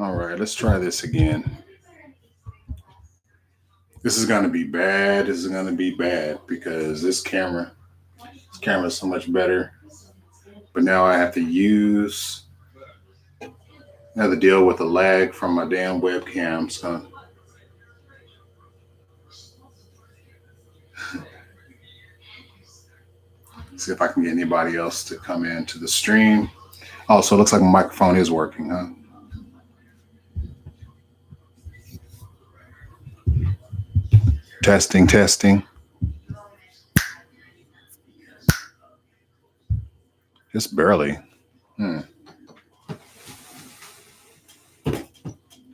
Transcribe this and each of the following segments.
All right, let's try this again. This is going to be bad. This is going to be bad because this camera is so much better. But now I have to deal with the lag from my damn webcam. So see if I can get anybody else to come into the stream. Also, it looks like my microphone is working, huh? Testing, testing. Just barely. Hmm.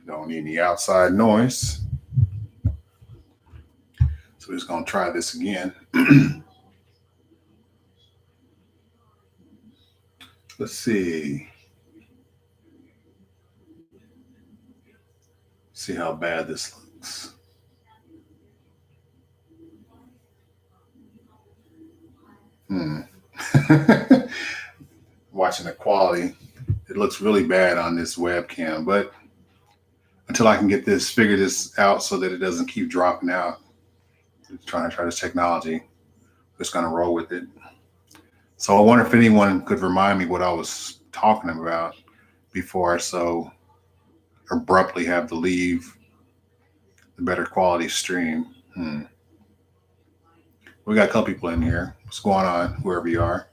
Don't need any outside noise. So we're just gonna try this again. Let's see. See how bad this looks. Hmm. Watching the quality, it looks really bad on this webcam, but until I can figure this out so that it doesn't keep dropping out, trying to try this technology, just gonna roll with it. So I wonder if anyone could remind me what I was talking about before I so abruptly have to leave the better quality stream. We got a couple people in here. What's going on, whoever you are?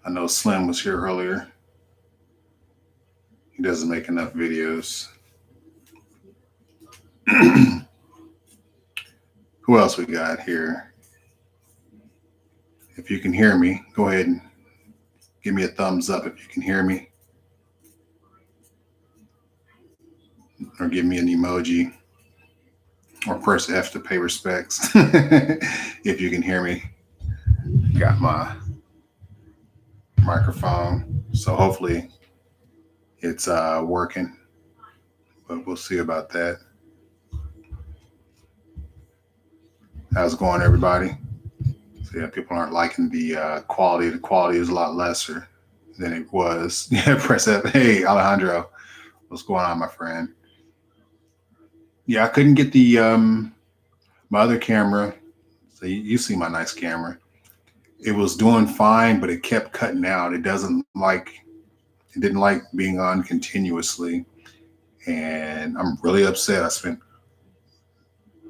I know Slim was here earlier. He doesn't make enough videos. Who else we got here? If you can hear me, go ahead and give me a thumbs up if you can hear me. Or give me an emoji. Or press F to pay respects if you can hear me. Got my microphone. So hopefully it's working. But we'll see about that. How's it going, everybody? So yeah, people aren't liking the quality. The quality is a lot lesser than it was. Yeah, press F. Hey, Alejandro. What's going on, my friend? Yeah, I couldn't get the my other camera. So you see my nice camera. It was doing fine, but it kept cutting out. It didn't like being on continuously. And I'm really upset. I spent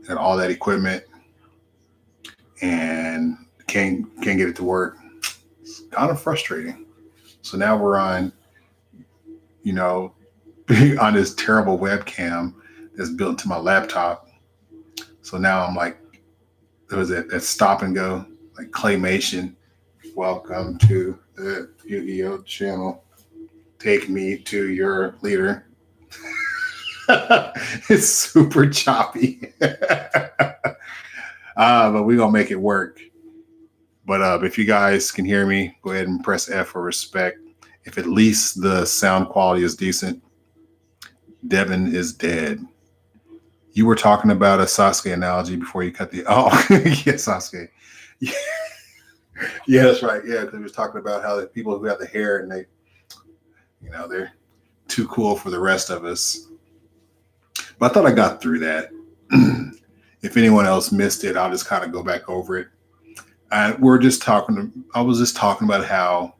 got all that equipment and can't get it to work. It's kind of frustrating. So now we're on, you know, on this terrible webcam that's built into my laptop. So now I'm like, there was that stop and go, like claymation. Welcome to the Yugioh channel. Take me to your leader. It's super choppy. But we're gonna make it work. But if you guys can hear me, go ahead and press F for respect. If at least the sound quality is decent, Devin is dead. You were talking about a Sasuke analogy before you cut the. Oh, yeah, Sasuke. Yeah, yeah, that's right. Yeah, because he was talking about how the people who have the hair and they're too cool for the rest of us. But I thought I got through that. If anyone else missed it, I'll just kind of go back over it. I was just talking about how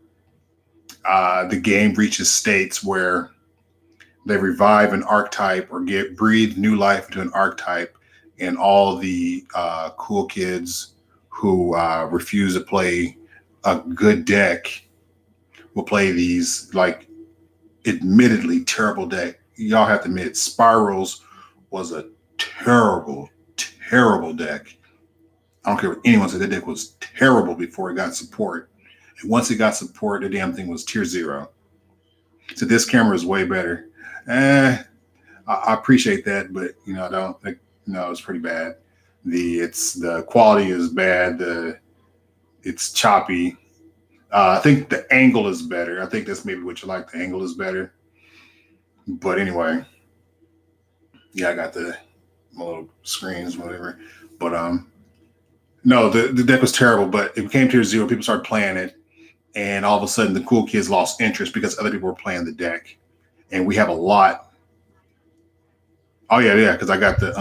the game reaches states where they revive an archetype or breathe new life into an archetype, and all the cool kids who refuse to play a good deck will play these like admittedly terrible deck. Y'all have to admit, Spirals was a terrible, terrible deck. I don't care what anyone said. That deck was terrible before it got support. And once it got support, the damn thing was tier 0. So this camera is way better. I appreciate that, but I don't. It's pretty bad. The quality is bad. It's choppy. I think the angle is better. I think that's maybe what you like. The angle is better. But anyway, yeah, I got the little screens, whatever. But no, the deck was terrible. But it became tier 0. People started playing it, And all of a sudden, the cool kids lost interest because other people were playing the deck, and we have a lot. Oh yeah, yeah, because I got the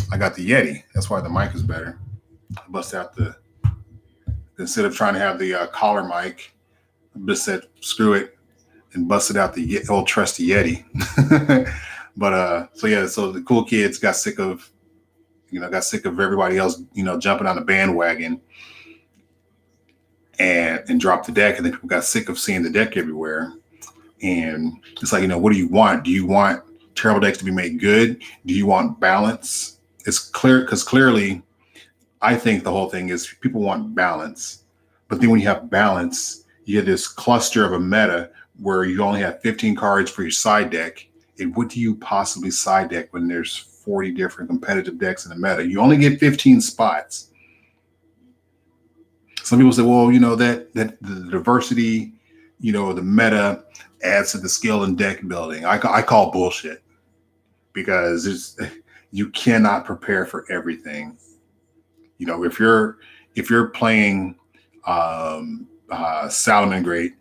Yeti. That's why the mic is better. I bust out the instead of trying to have the collar mic, I just said screw it and busted out the old trusty Yeti. But so yeah, so the cool kids got sick of everybody else, jumping on the bandwagon and dropped the deck, and then people got sick of seeing the deck everywhere. And it's like, what do you want? Do you want terrible decks to be made good? Do you want balance? It's clear because clearly, I think the whole thing is people want balance, but then when you have balance, you get this cluster of a meta where you only have 15 cards for your side deck. And what do you possibly side deck when there's 40 different competitive decks in the meta? You only get 15 spots. Some people say, well, that the diversity, the meta adds to the skill and deck building. I call bullshit because you cannot prepare for everything. If you're playing Salamangreat,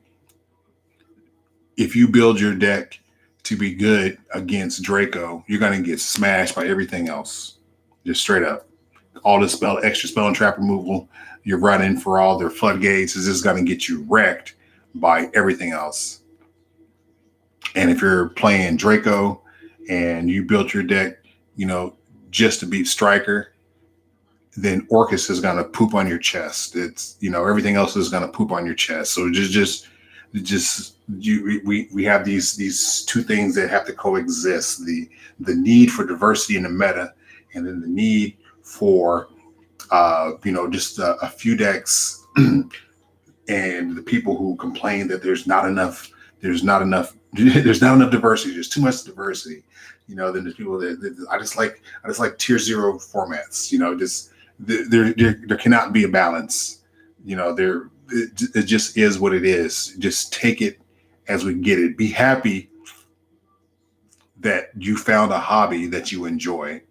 if you build your deck to be good against Draco, you're going to get smashed by everything else, just straight up. All this extra spell and trap removal you're running for all their floodgates is just going to get you wrecked by everything else. And if you're playing Draco and you built your deck, just to beat Striker, then Orcus is going to poop on your chest. It's, everything else is going to poop on your chest. So we have these two things that have to coexist: the need for diversity in the meta, and then the need for just a few decks, and the people who complain that there's not enough diversity. There's too much diversity. Then there's people that I just like tier 0 formats. There cannot be a balance. It just is what it is. Just take it as we get it. Be happy that you found a hobby that you enjoy,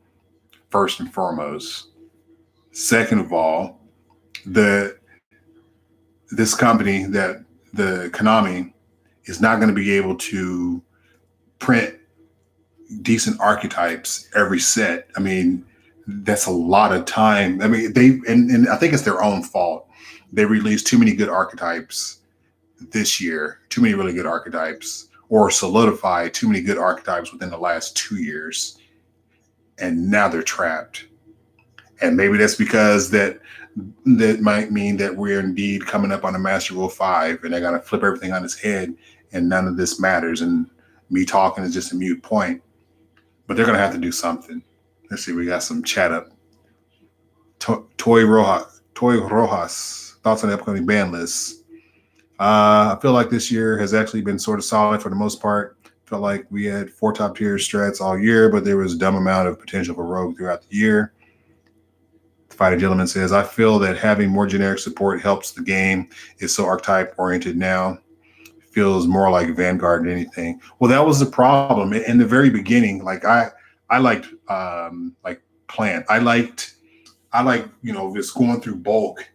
first and foremost. Second of all, this company, that the Konami, is not going to be able to print decent archetypes every set. I mean, that's a lot of time. I mean, and I think it's their own fault. They released too many good archetypes this year, too many really good archetypes, or solidified too many good archetypes within the last 2 years. And now they're trapped. And maybe that's because that might mean that we're indeed coming up on a Master Rule 5 and they're going to flip everything on its head and none of this matters. And me talking is just a mute point. But they're going to have to do something. Let's see, we got some chat up. Toy Rojas, thoughts on the upcoming ban list. I feel like this year has actually been sort of solid for the most part. Felt like we had 4 top tier strats all year, but there was a dumb amount of potential for rogue throughout the year. The Fighter Gentleman says, I feel that having more generic support helps the game. It's so archetype oriented now. Feels more like Vanguard than anything. Well, that was the problem in the very beginning. Like I liked Plant. I like just going through bulk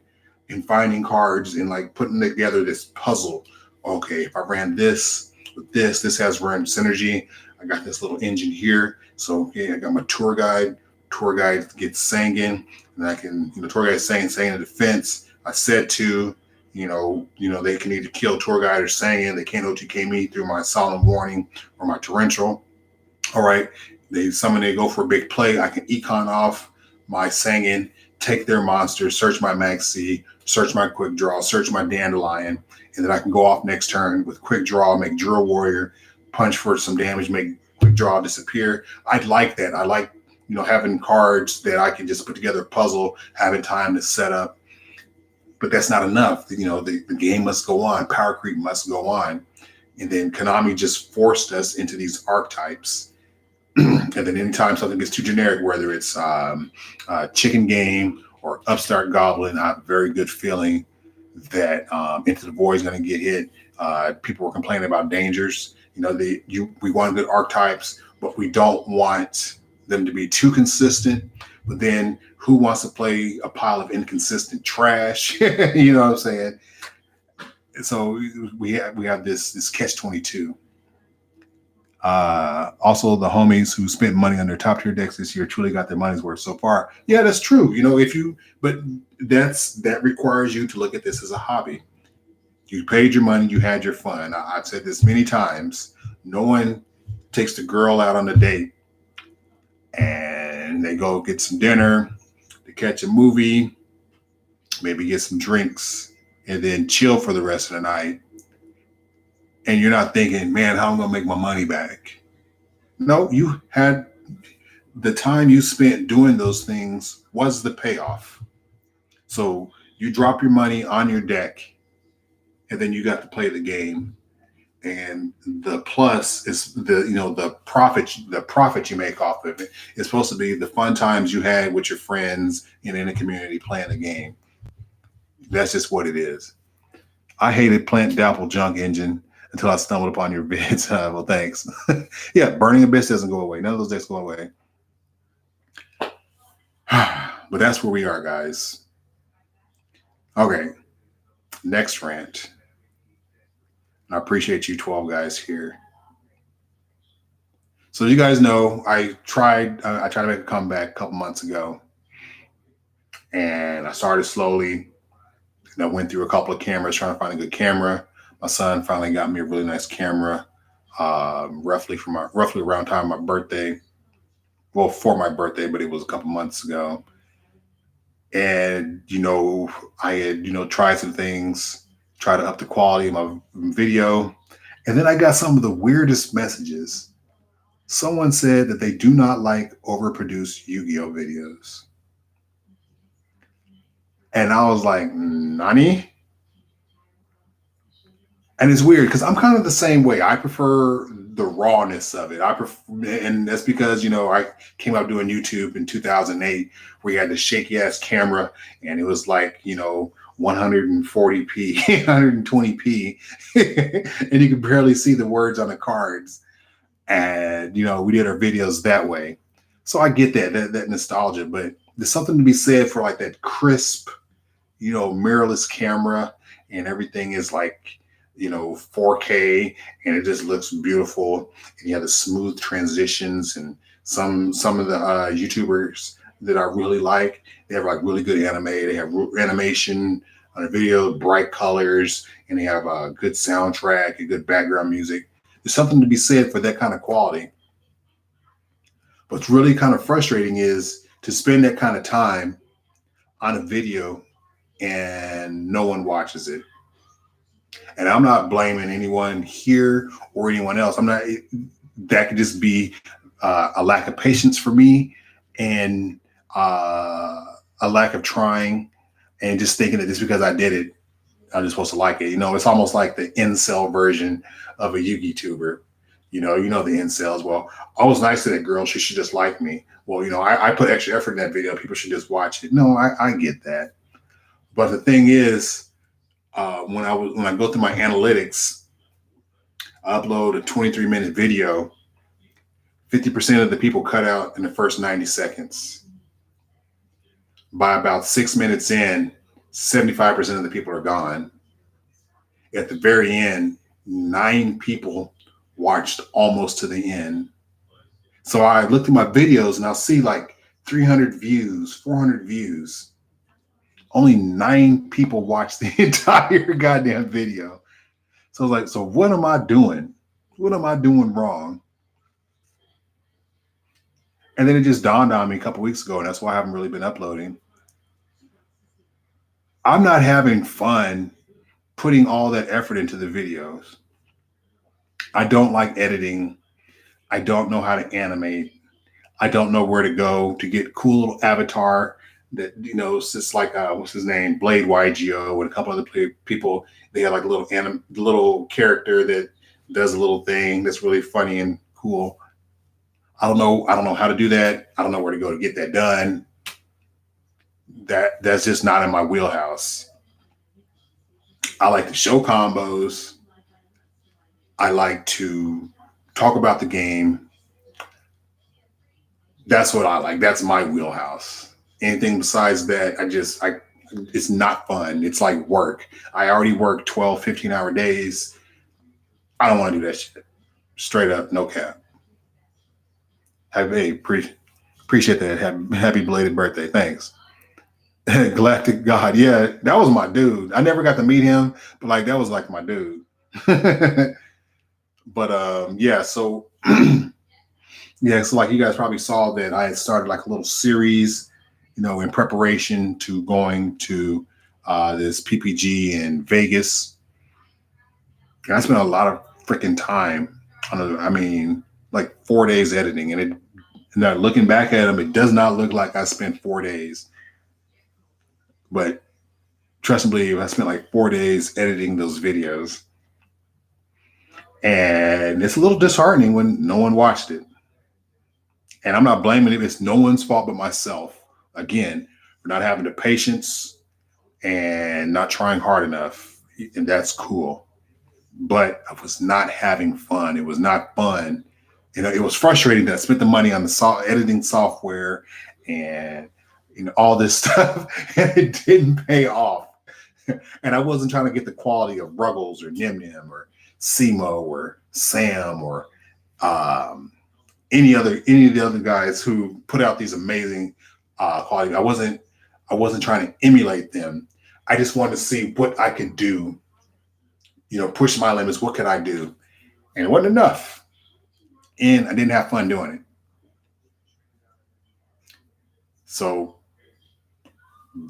and finding cards and like putting together this puzzle. Okay, if I ran this with this has random synergy. I got this little engine here. So okay, I got my tour guide. Tour guide gets Sanguine, and I can, tour guide Sanguine in defense. I said to, they can either kill tour guide or Sanguine. They can't OTK me through my solemn warning or my torrential. All right. They go for a big play. I can econ off my Sanguine, take their monster, search my Maxi, search my quick draw, search my Dandelion, and then I can go off next turn with quick draw, make Drill Warrior, punch for some damage, make quick draw disappear. I like that. I like, having cards that I can just put together a puzzle, having time to set up. But that's not enough. The game must go on. Power creep must go on. And then Konami just forced us into these archetypes. And then anytime something gets too generic, whether it's Chicken Game or Upstart Goblin, I have a very good feeling that Into the Void is going to get hit. People were complaining about dangers. We want good archetypes, but we don't want them to be too consistent. But then who wants to play a pile of inconsistent trash? You know what I'm saying? So we have this catch 22. Also, the homies who spent money on their top tier decks this year truly got their money's worth so far. Yeah, that's true. If you, but that requires you to look at this as a hobby. You paid your money, you had your fun. I've said this many times. No one takes the girl out on a date and they go get some dinner, they catch a movie, maybe get some drinks, and then chill for the rest of the night. And you're not thinking, man, how am I gonna make my money back? No, you had the time you spent doing those things was the payoff. So you drop your money on your deck, and then you got to play the game. And the plus is the profit you make off of it is supposed to be the fun times you had with your friends and in the community playing the game. That's just what it is. I hated Plant Dapple Junk Engine until I stumbled upon your vids. Well, thanks. Yeah, Burning Abyss doesn't go away. None of those decks go away. But that's where we are, guys. Okay, next rant. I appreciate you 12 guys here. So you guys know I tried to make a comeback a couple months ago, and I started slowly. And I went through a couple of cameras trying to find a good camera. My son finally got me a really nice camera, roughly around time of my birthday. Well, for my birthday, but it was a couple months ago. And I had tried some things, try to up the quality of my video, and then I got some of the weirdest messages. Someone said that they do not like overproduced Yu-Gi-Oh videos. And I was like, Nani? And it's weird because I'm kind of the same way. I prefer the rawness of it. And that's because I came out doing YouTube in 2008, where you had the shaky ass camera, and it was like 140p, 120p, and you could barely see the words on the cards. And we did our videos that way. So I get that nostalgia, but there's something to be said for like that crisp, mirrorless camera, and everything is like 4K, and it just looks beautiful. And you have the smooth transitions, and some of the YouTubers that I really like, they have like really good anime. They have animation on a video, bright colors, and they have a good soundtrack, a good background music. There's something to be said for that kind of quality. What's really kind of frustrating is to spend that kind of time on a video and no one watches it. And I'm not blaming anyone here or anyone else. I'm not. That could just be a lack of patience for me, and a lack of trying, and just thinking that just because I did it, I'm just supposed to like it. It's almost like the incel version of a Yugi tuber. The incels. Well, I was nice to that girl. She should just like me. Well, I put extra effort in that video. People should just watch it. No, I get that. But the thing is, when I go through my analytics, I upload a 23-minute video. 50% of the people cut out in the first 90 seconds. By about 6 minutes in, 75% of the people are gone. At the very end, 9 people watched almost to the end. So I looked at my videos and I'll see like 300 views, 400 views. Only 9 people watched the entire goddamn video. So I was like, so what am I doing? What am I doing wrong? And then it just dawned on me a couple weeks ago, and that's why I haven't really been uploading. I'm not having fun putting all that effort into the videos. I don't like editing. I don't know how to animate. I don't know where to go to get cool little avatar that it's just like what's his name, Blade Yugioh, and a couple other people. They have like a little character that does a little thing that's really funny and cool. I don't know how to do that. I don't know where to go to get that done. That's just not in my wheelhouse. I like to show combos. I like to talk about the game. That's what I like. That's my wheelhouse. Anything besides that, It's not fun. It's like work. I already work 12, 15-hour days. I don't want to do that shit. Straight up, no cap. Hey, appreciate that. Happy belated birthday. Thanks. Galactic God. Yeah, that was my dude. I never got to meet him, but like that was like my dude. But yeah, so yeah, so like you guys probably saw that I had started like a little series, in preparation to going to this PPG in Vegas. And I spent a lot of freaking time on it. I mean, like 4 days editing, and now looking back at them, it does not look like I spent 4 days. But trust and believe, I spent like 4 days editing those videos, and it's a little disheartening when no one watched it. And I'm not blaming it; it's no one's fault but myself. Again, for not having the patience and not trying hard enough, and that's cool. But I was not having fun. It was not fun. It was frustrating that I spent the money on the editing software and all this stuff, and it didn't pay off. And I wasn't trying to get the quality of Ruggles or Nim Nim or Simo or Sam or um, any of the other guys who put out these amazing quality. I wasn't trying to emulate them. I just wanted to see what I could do. Push my limits. What could I do? And it wasn't enough. And I didn't have fun doing it. So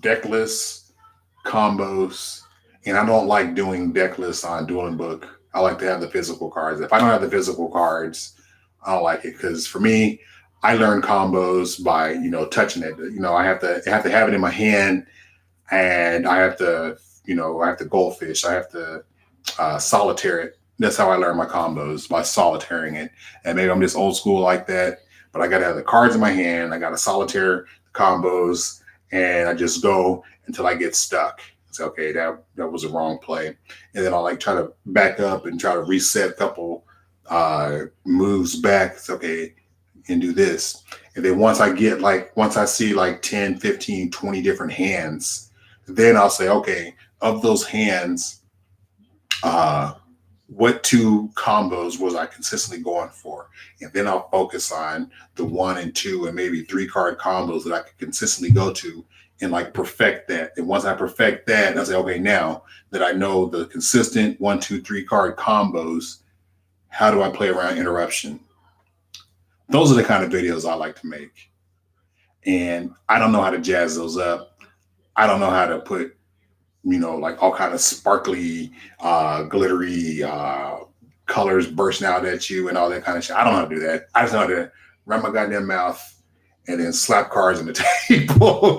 deck lists, combos, and I don't like doing deck lists on Dueling Book. I like to have the physical cards. If I don't have the physical cards, I don't like it because for me, I learn combos by touching it. I have to have it in my hand, and I have to goldfish. I have to solitaire it. That's how I learn my combos, by solitairing it. And maybe I'm just old school like that, but I got to have the cards in my hand. I got to solitaire combos, and I just go until I get stuck. It's okay. That was a wrong play, and then I'll like try to back up and try to reset a couple moves back. It's okay, and do this. And then once I see like 10, 15, 20 different hands, then I'll say, okay, of those hands, what two combos was I consistently going for? And then I'll focus on the 1 and 2 and maybe 3 card combos that I could consistently go to and like perfect that. And once I perfect that, I say, okay, now that I know the consistent 1, 2, 3 card combos, how do I play around interruption? Those are the kind of videos I like to make. And I don't know how to jazz those up. I don't know how to put like all kind of sparkly, glittery colors bursting out at you and all that kind of shit. I don't know how to do that. I just know how to run my goddamn mouth and then slap cards on the table.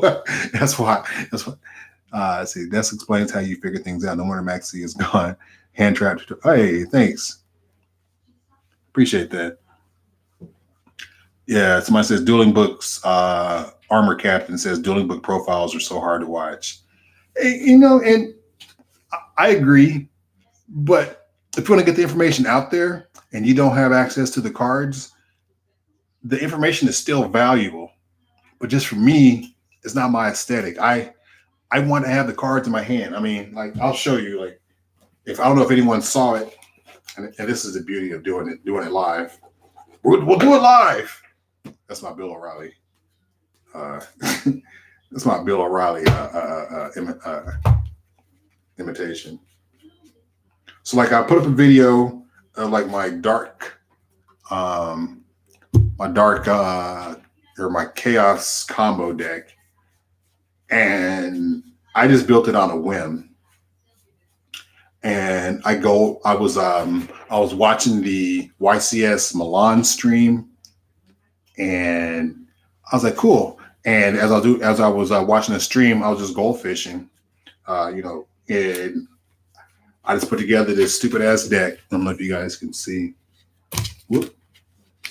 That's why. See, that explains how you figure things out. No wonder Maxie is gone. Hand trapped. Hey, thanks. Appreciate that. Yeah, somebody says Dueling Books, Armor Captain says Dueling Book profiles are so hard to watch. And I agree, but if you want to get the information out there and you don't have access to the cards, the information is still valuable. But just for me, it's not my aesthetic. I want to have the cards in my hand. I mean, like I'll show you. Like, if I don't know if anyone saw it, and this is the beauty of doing it live. We'll do it live. That's my Bill O'Reilly. That's my Bill O'Reilly imitation. So like I put up a video of like my dark or my chaos combo deck, and I just built it on a whim. And I was watching the YCS Milan stream, and I was like, cool. And as I was watching the stream, I was just goldfishing, and I just put together this stupid ass deck. I don't know if you guys can see. Whoop.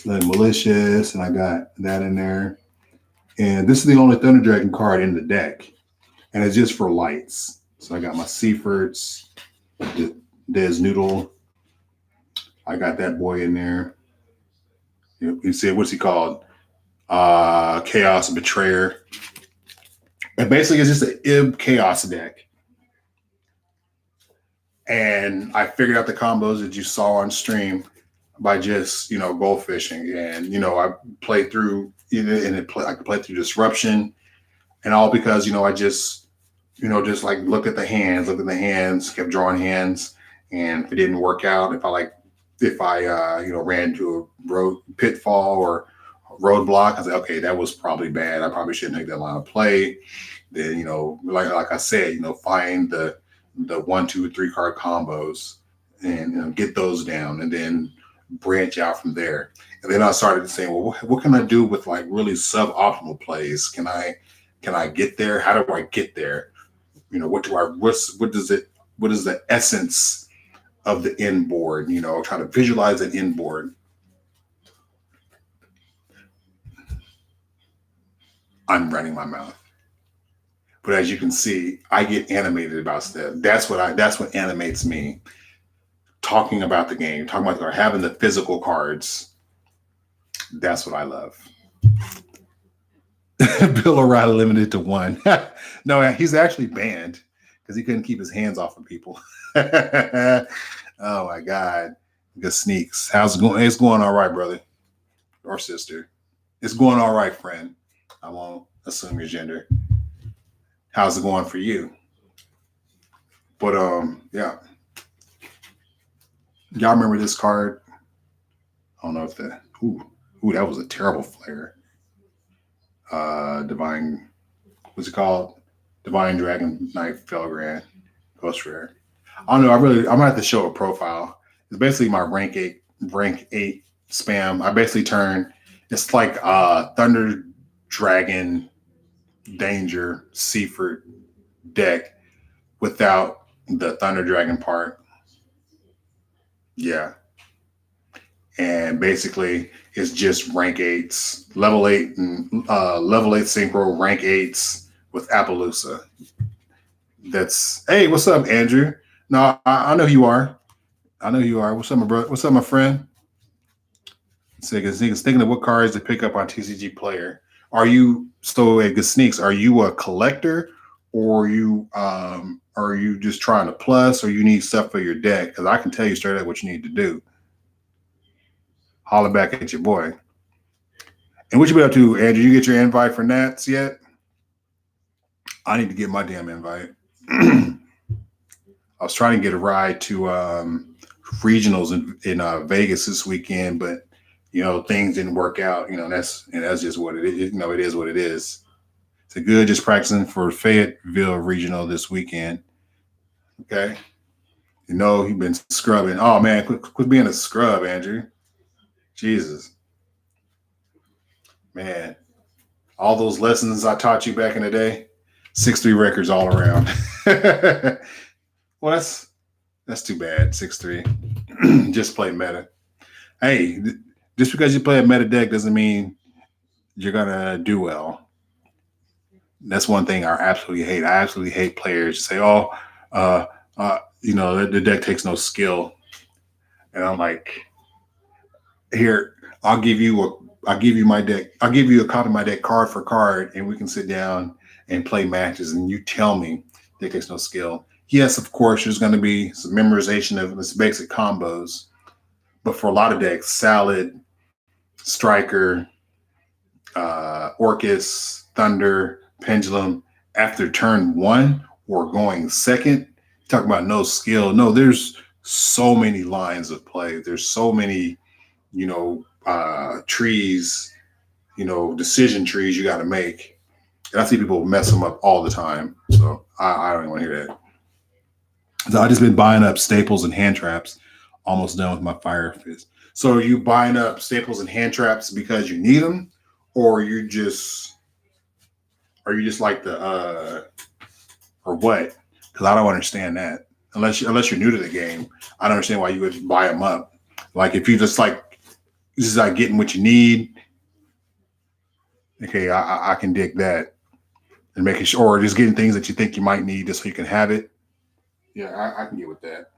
Like malicious, and I got that in there. And this is the only Thunder Dragon card in the deck, and it's just for lights. So I got my Seiferts, Des Noodle. I got that boy in there. You see, what's he called? Chaos Betrayer. And basically, it's just an Ib Chaos deck. And I figured out the combos that you saw on stream by just, goldfishing. And, I played through, I could play through Disruption, and all because, I just, just like look at the hands, kept drawing hands. And if it didn't work out, if I ran into a road pitfall or roadblock, I said, okay, that was probably bad. I probably shouldn't take that line of play. Then, like I said, find the 1, 2, 3 card combos and get those down, and then branch out from there. And then I started saying, well, what can I do with like really suboptimal plays? Can I get there? How do I get there? What is the essence of the end board? Try to visualize an end board. I'm running my mouth. But as you can see, I get animated about stuff. That's what animates me. Talking about the game, having the physical cards. That's what I love. Bill O'Reilly limited to 1. No, he's actually banned because he couldn't keep his hands off of people. Oh my God. Good sneaks. How's it going? It's going all right, brother or sister. It's going all right, friend. I won't assume your gender. How's it going for you? But yeah. Y'all remember this card? I don't know if that. Ooh, that was a terrible flare. Divine, what's it called? Divine Dragon Knight Felgrand Ghost Rare. I don't know. I'm gonna have to show a profile. It's basically my rank 8 spam. I basically turn. It's like Thunder Dragon Danger Seaford deck without the Thunder Dragon part. Yeah. And basically it's just rank 8s, level 8 and level 8 synchro rank 8s with Appaloosa. That's hey, what's up, Andrew? No, I know who you are. I know who you are. What's up, my brother? What's up, my friend? Thinking of what cards to pick up on TCG Player. Are you still at Good Sneaks? Are you a collector, or are you just trying to plus, or you need stuff for your deck? Because I can tell you straight up what you need to do. Holler back at your boy. And what you been up to, Andrew? You get your invite for Nats yet? I need to get my damn invite. I was trying to get a ride to regionals in Vegas this weekend, but things didn't work out. That's just what it is. It is what it is. It's good just practicing for Fayetteville Regional this weekend. Okay. You've been scrubbing. Oh man, quit being a scrub, Andrew. Jesus. Man. All those lessons I taught you back in the day, 6'3" records all around. Well, that's too bad. 6'3". Just play meta. Hey, just because you play a meta deck doesn't mean you're gonna do well. That's one thing I absolutely hate. I absolutely hate players say, "Oh, the deck takes no skill," and I'm like, "Here, I'll give you my deck. I'll give you a copy of my deck card for card, and we can sit down and play matches. And you tell me it takes no skill. Yes, of course, there's going to be some memorization of this basic combos, but for a lot of decks, Salad, Striker, Orcus, Thunder, Pendulum, after turn 1 or going second, talk about no skill. No, there's so many lines of play. There's so many, trees, decision trees you got to make. And I see people mess them up all the time. So I don't even want to hear that. So I just been buying up staples and hand traps. Almost done with my Fire Fist. So are you buying up staples and hand traps because you need them, or are you just like the or what? Because I don't understand that. Unless you're new to the game, I don't understand why you would buy them up. Like if you just like getting what you need. Okay, I can dig that, and making sure, or just getting things that you think you might need just so you can have it. Yeah, I can get with that.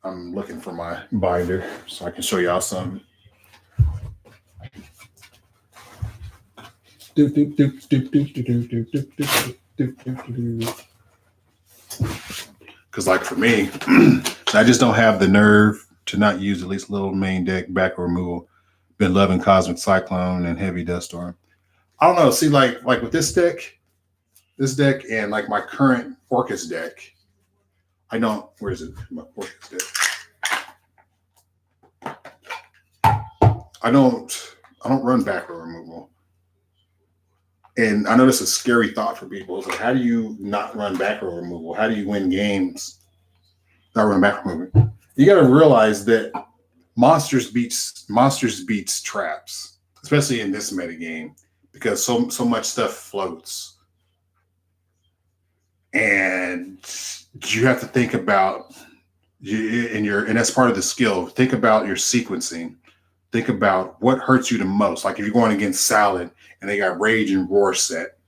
I'm looking for my binder so I can show y'all something. Because, like, for me, I just don't have the nerve to not use at least a little main deck back removal. Been loving Cosmic Cyclone and Heavy Dust Storm. I don't know. See, like with this deck, and like my current Orcus deck, I don't. Where is it? My Orcus deck. I don't run back row removal. And I know that's a scary thought for people. It's like, how do you not run back row removal? How do you win games not run back row removal? You got to realize that monsters beats traps, especially in this meta game, because so much stuff floats. And you have to think about and that's part of the skill. Think about your sequencing. Think about what hurts you the most. Like if you're going against Salad and they got Rage and Roar set,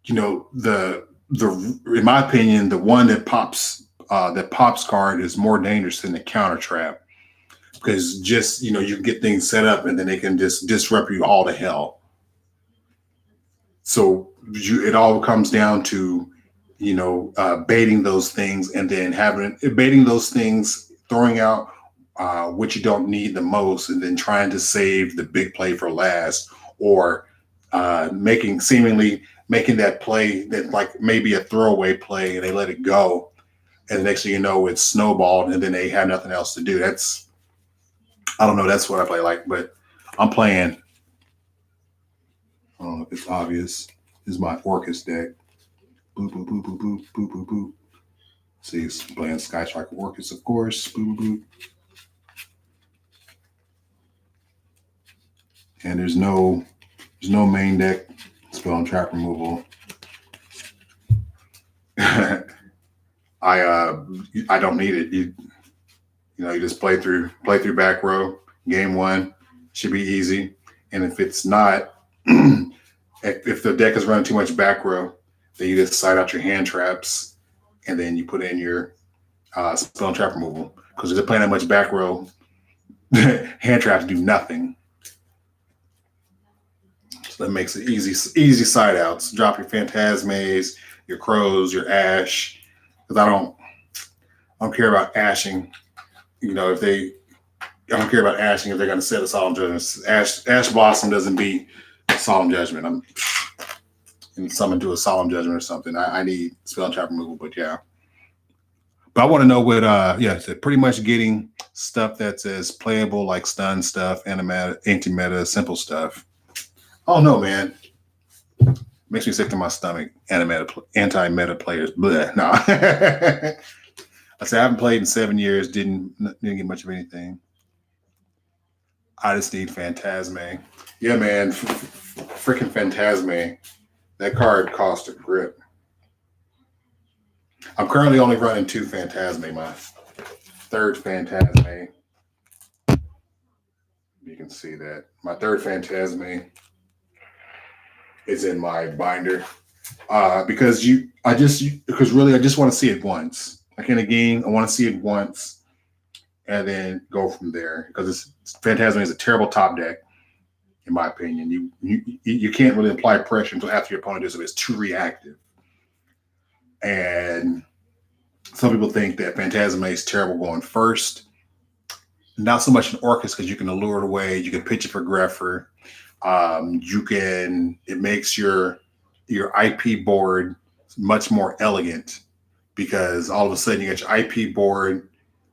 you know, the in my opinion, the one that pops card is more dangerous than the counter trap, because just, you know, you can get things set up and then they can just disrupt you all to hell. So it all comes down to, you know, baiting those things and then baiting those things, throwing out what you don't need the most, and then trying to save the big play for last, or making that play that like maybe a throwaway play and they let it go, and the next thing you know it's snowballed and then they have nothing else to do. I don't know, that's what I play like, but I'm playing, I don't know if it's obvious, this is my Orcus deck. Boop, boop, boop, boop, boop, boop, boop, boop. See, it's playing Sky Striker Orcus, of course. Boop, boop, boop. And there's no main deck spell and trap removal. I don't need it. You just play through back row. Game one should be easy. And if it's not, if the deck is running too much back row, then you just side out your hand traps, and then you put in your spell and trap removal. Because if they're playing that much back row, hand traps do nothing. So that makes it easy side outs. Drop your Phantasmes, your Crows, your Ash. Because I don't care about ashing. You know, I don't care about ashing if they're going to set a Solemn Judgment. Ash Blossom doesn't beat Solemn Judgment. And summon to a Solemn Judgment or something. I need spell and trap removal, but yeah. But I want to know what, so pretty much getting stuff that's as playable, like stun stuff, anti-meta, simple stuff. Oh no, man. Makes me sick to my stomach. Anti-meta players. Bleh. No. I said I haven't played in 7 years. Didn't get much of anything. I just need Phantasme. Yeah, man. Freaking Phantasme. That card cost a grip. I'm currently only running 2 Phantasme. My third Phantasme. You can see that. My third Phantasme is in my binder. Because I just want to see it once. Like in a game, I want to see it once and then go from there. Because Phantasme is a terrible top deck, in my opinion. You can't really apply pressure until after your opponent does it. It's too reactive. And some people think that Phantasme is terrible going first. Not so much in Orcus, because you can allure it away. You can pitch it for Greffer. It makes your IP board much more elegant, because all of a sudden you got your IP board,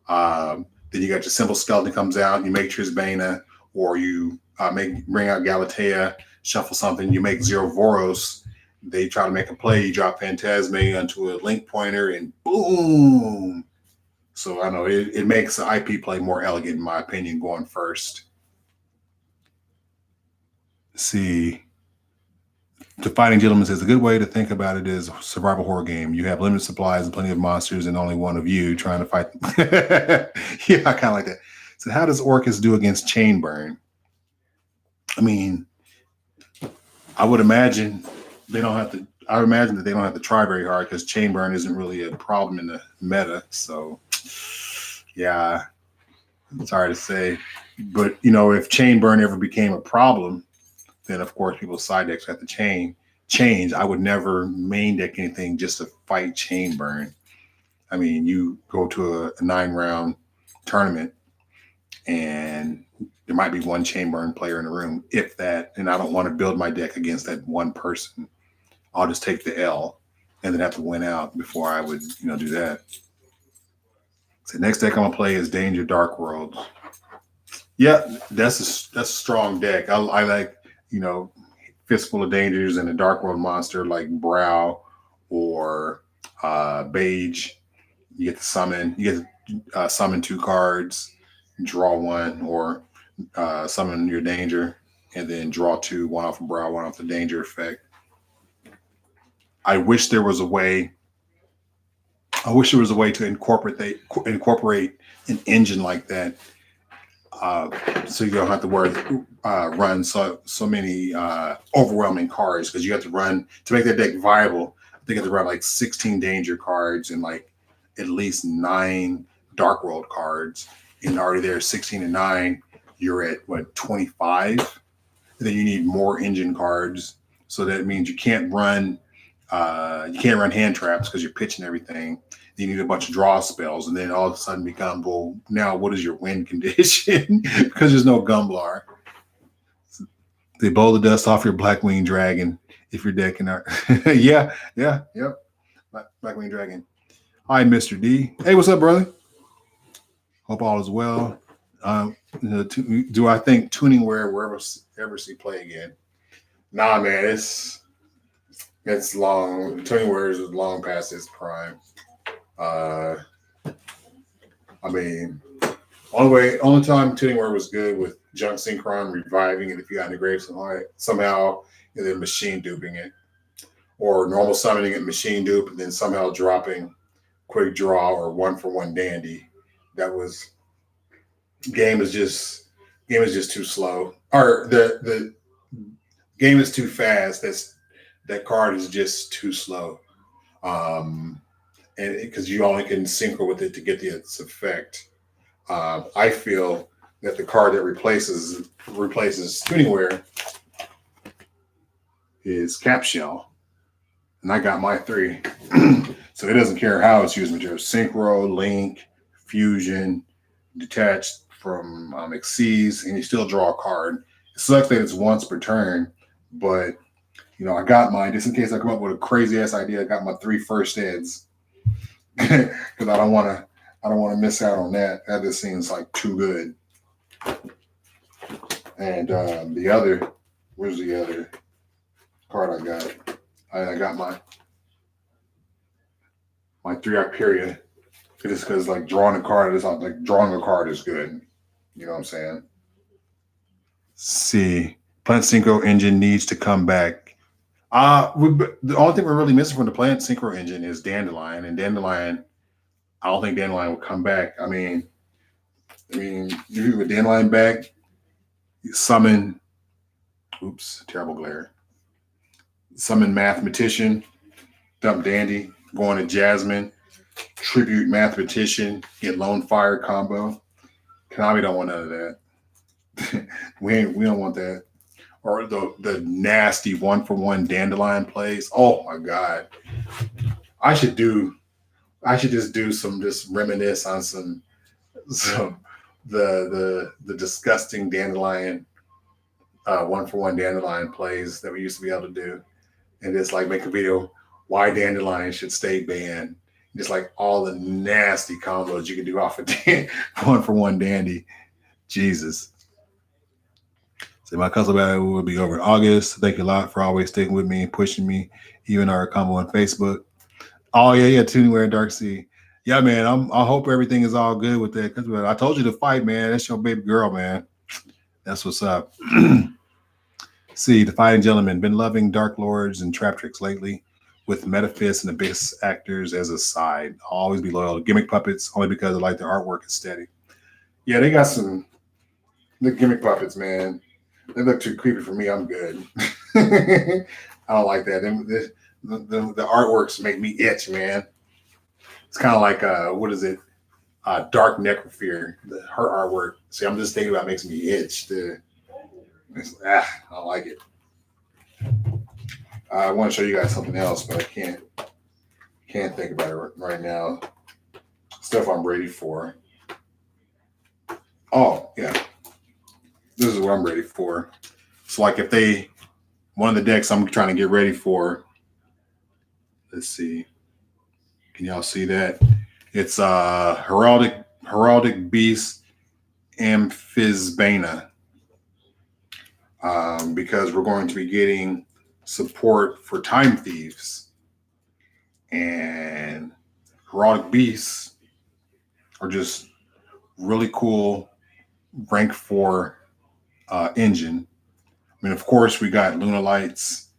then you got your simple skeleton comes out, you make Trisbana, or you bring out Galatea, shuffle something, you make 0 Voros, they try to make a play, you drop Phantasme onto a link pointer, and boom. So I know it makes the IP play more elegant, in my opinion, going first. Let's see. The Fighting Gentleman says a good way to think about it is a survival horror game. You have limited supplies and plenty of monsters and only one of you trying to fight. Yeah, I kind of like that. So how does Orcus do against Chain Burn? I mean, I would imagine that they don't have to try very hard, because Chain Burn isn't really a problem in the meta. So yeah, it's hard to say. But, you know, if Chain Burn ever became a problem, then of course people's side decks have to change. I would never main deck anything just to fight chain burn. I mean, you go to a 9 round tournament and there might be one chain burn player in the room, if that, and I don't want to build my deck against that one person. I'll just take the L and then have to win out before I would, do that. So next deck I'm gonna play is Danger Dark World. Yeah, that's a strong deck. I like, Fistful of Dangers and a Dark World monster like Brow or Beige. You get to summon. You get to summon 2 cards, draw one, or summon your danger, and then draw 2, one off of Brow, one off the danger effect. I wish there was a way. I wish there was a way to incorporate an engine like that, so you don't have to run so many overwhelming cards, because you have to run to make that deck viable. I think you have to run like 16 danger cards and like at least 9 Dark World cards, and already there 16 and 9, you're at what, 25. And then you need more engine cards, so that means you can't run hand traps because you're pitching everything. You need a bunch of draw spells, and then all of a sudden becomes, well, now what is your win condition? Because there's no Gumblar. They bowl the dust off your Blackwing Dragon if you're decking out. Yep. Blackwing Dragon. Hi, Mr. D. Hey, what's up, brother? Hope all is well. Do I think Tuningware will ever see play again? Nah, man, it's long. Tuningware is long past its prime. I mean, only time Tuningware was good with Junk Synchron reviving it if you got in the grave somehow, and then machine duping it, or normal summoning it, machine dupe, and then somehow dropping quick draw or 1-for-1 dandy. That was game is just too slow, or the game is too fast. That card is just too slow. And because you only can synchro with it to get its effect. I feel that the card that replaces Tuningware is Cap Shell, and I got my 3. So it doesn't care how it's used material: synchro, link, fusion, detached from Xyz, and you still draw a card. It sucks that it's once per turn, but I got mine just in case I come up with a crazy ass idea. I got my 3 first eds because I don't want to miss out on that. That just seems like too good. And where's the other card I got? I got my 3 Hyperia. Just because like drawing a card is good. You know what I'm saying? See, Plant Synchro engine needs to come back. The only thing we're really missing from the Plant Synchro engine is Dandelion, and Dandelion, I don't think Dandelion will come back. I mean, you with Dandelion back, you summon. Oops, terrible glare. Summon Mathematician, dump Dandy, going to Jasmine, tribute Mathematician, get Lone Fire combo. Konami don't want none of that. we don't want that. Or the nasty 1-for-1 Dandelion plays. Oh my god. I should just reminisce on some the disgusting Dandelion 1-for-1 Dandelion plays that we used to be able to do. And just like make a video why Dandelion should stay banned. Just like all the nasty combos you can do off of 1-for-1 Dandy. Jesus. So my cousin battle will be over in August. Thank you a lot for always sticking with me and pushing me, even our combo on Facebook. Oh yeah, Tuningware and Dark Sea. Yeah, man. I hope everything is all good with that. Cause I told you to fight, man. That's your baby girl, man. That's what's up. See, the Fighting Gentleman. Been loving Dark Lords and Trap Tricks lately, with Metaphys and Abyss actors as a side. I'll always be loyal to Gimmick Puppets only because I like their artwork aesthetic. Yeah, they got the Gimmick Puppets, man. They look too creepy for me. I'm good. I don't like that. The artworks make me itch, man. It's kind of like what is it? Dark Necrophere. Her artwork. See, I'm just thinking about it makes me itch. I don't like it. I want to show you guys something else, but I can't think about it right now. Stuff I'm ready for. Oh yeah, this is what I'm ready for. So like if they one of the decks I'm trying to get ready for. Let's see. Can y'all see that? It's Heraldic Beast Amphisbana. Because we're going to be getting support for Time Thieves. And Heraldic Beasts are just really cool rank 4 engine. I mean, of course, we got Luna Lights.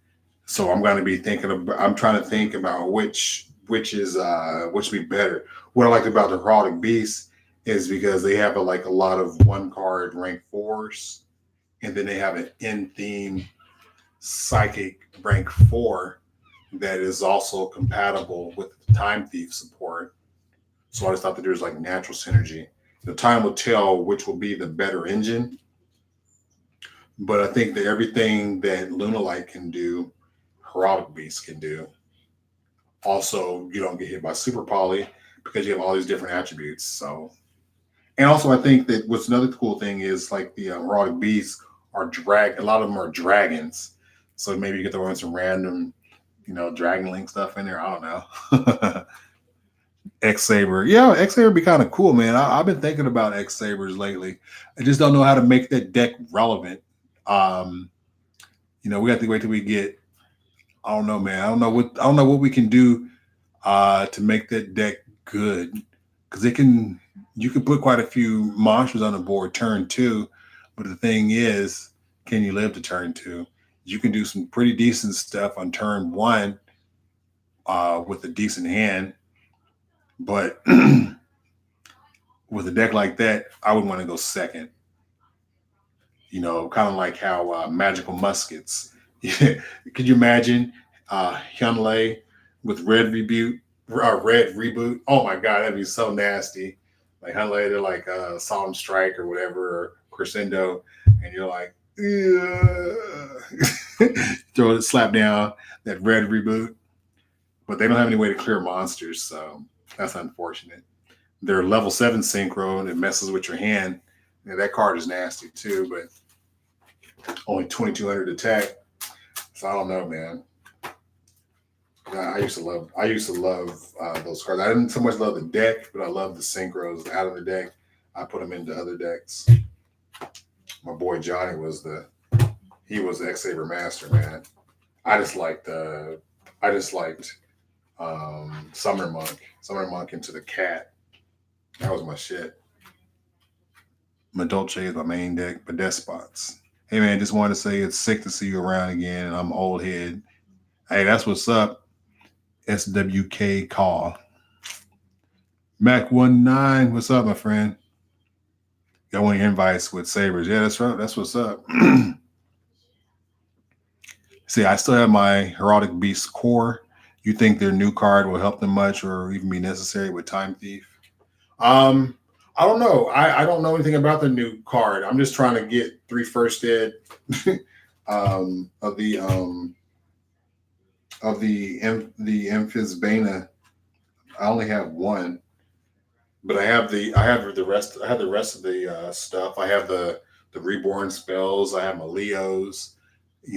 So I'm going to be thinking about, I'm trying to think about which be better. What I like about the Heraldic Beasts is because they have like a lot of one card rank 4s, and then they have an in theme psychic rank 4 that is also compatible with the Time Thief support. So I just thought that there's like natural synergy. The time will tell which will be the better engine, but I think that everything that Lunalight can do, Heraldic Beast can do. Also, you don't get hit by Super Poly because you have all these different attributes. So, and also I think that what's another cool thing is like the Heraldic Beasts are drag. A lot of them are dragons. So maybe you get to run some random, Dragon Link stuff in there. I don't know. X Saber. Yeah, X Saber be kind of cool, man. I've been thinking about X Sabers lately. I just don't know how to make that deck relevant. Um, we have to wait till we get. I don't know, man. I don't know what we can do to make that deck good, because you can put quite a few monsters on the board turn 2, but the thing is, can you live to turn 2? You can do some pretty decent stuff on turn 1 with a decent hand, but with a deck like that, I would want to go second. Kind of like how Magical Muskets. Could you imagine Hyunlei with Red Reboot? Oh my God, that'd be so nasty. Like Hyunlei, they're like Solemn Strike or whatever, or Crescendo, and you're like, throw it, slap down that Red Reboot. But they don't have any way to clear monsters, so that's unfortunate. They're level 7 synchro and it messes with your hand. Yeah, that card is nasty too, but only 2200 attack. So I don't know, man. I used to love those cards. I didn't so much love the deck, but I love the synchros out of the deck. I put them into other decks. My boy Johnny was the X Saber master, man. I just liked Summer Monk into the cat. That was my shit. Madolce is my main deck, but Despots. Hey man, just wanted to say it's sick to see you around again. I'm old head. Hey, that's what's up. SWK call. Mac19, what's up, my friend? Got one invites with Sabers. Yeah, that's right. That's what's up. See, I still have my Heraldic Beast core. You think their new card will help them much or even be necessary with Time Thief? Um, I don't know. I don't know anything about the new card. I'm just trying to get 3 first ed of the Amphisbana. I only have one, but I have the rest. I have the rest of the stuff. I have the reborn spells. I have my Leos.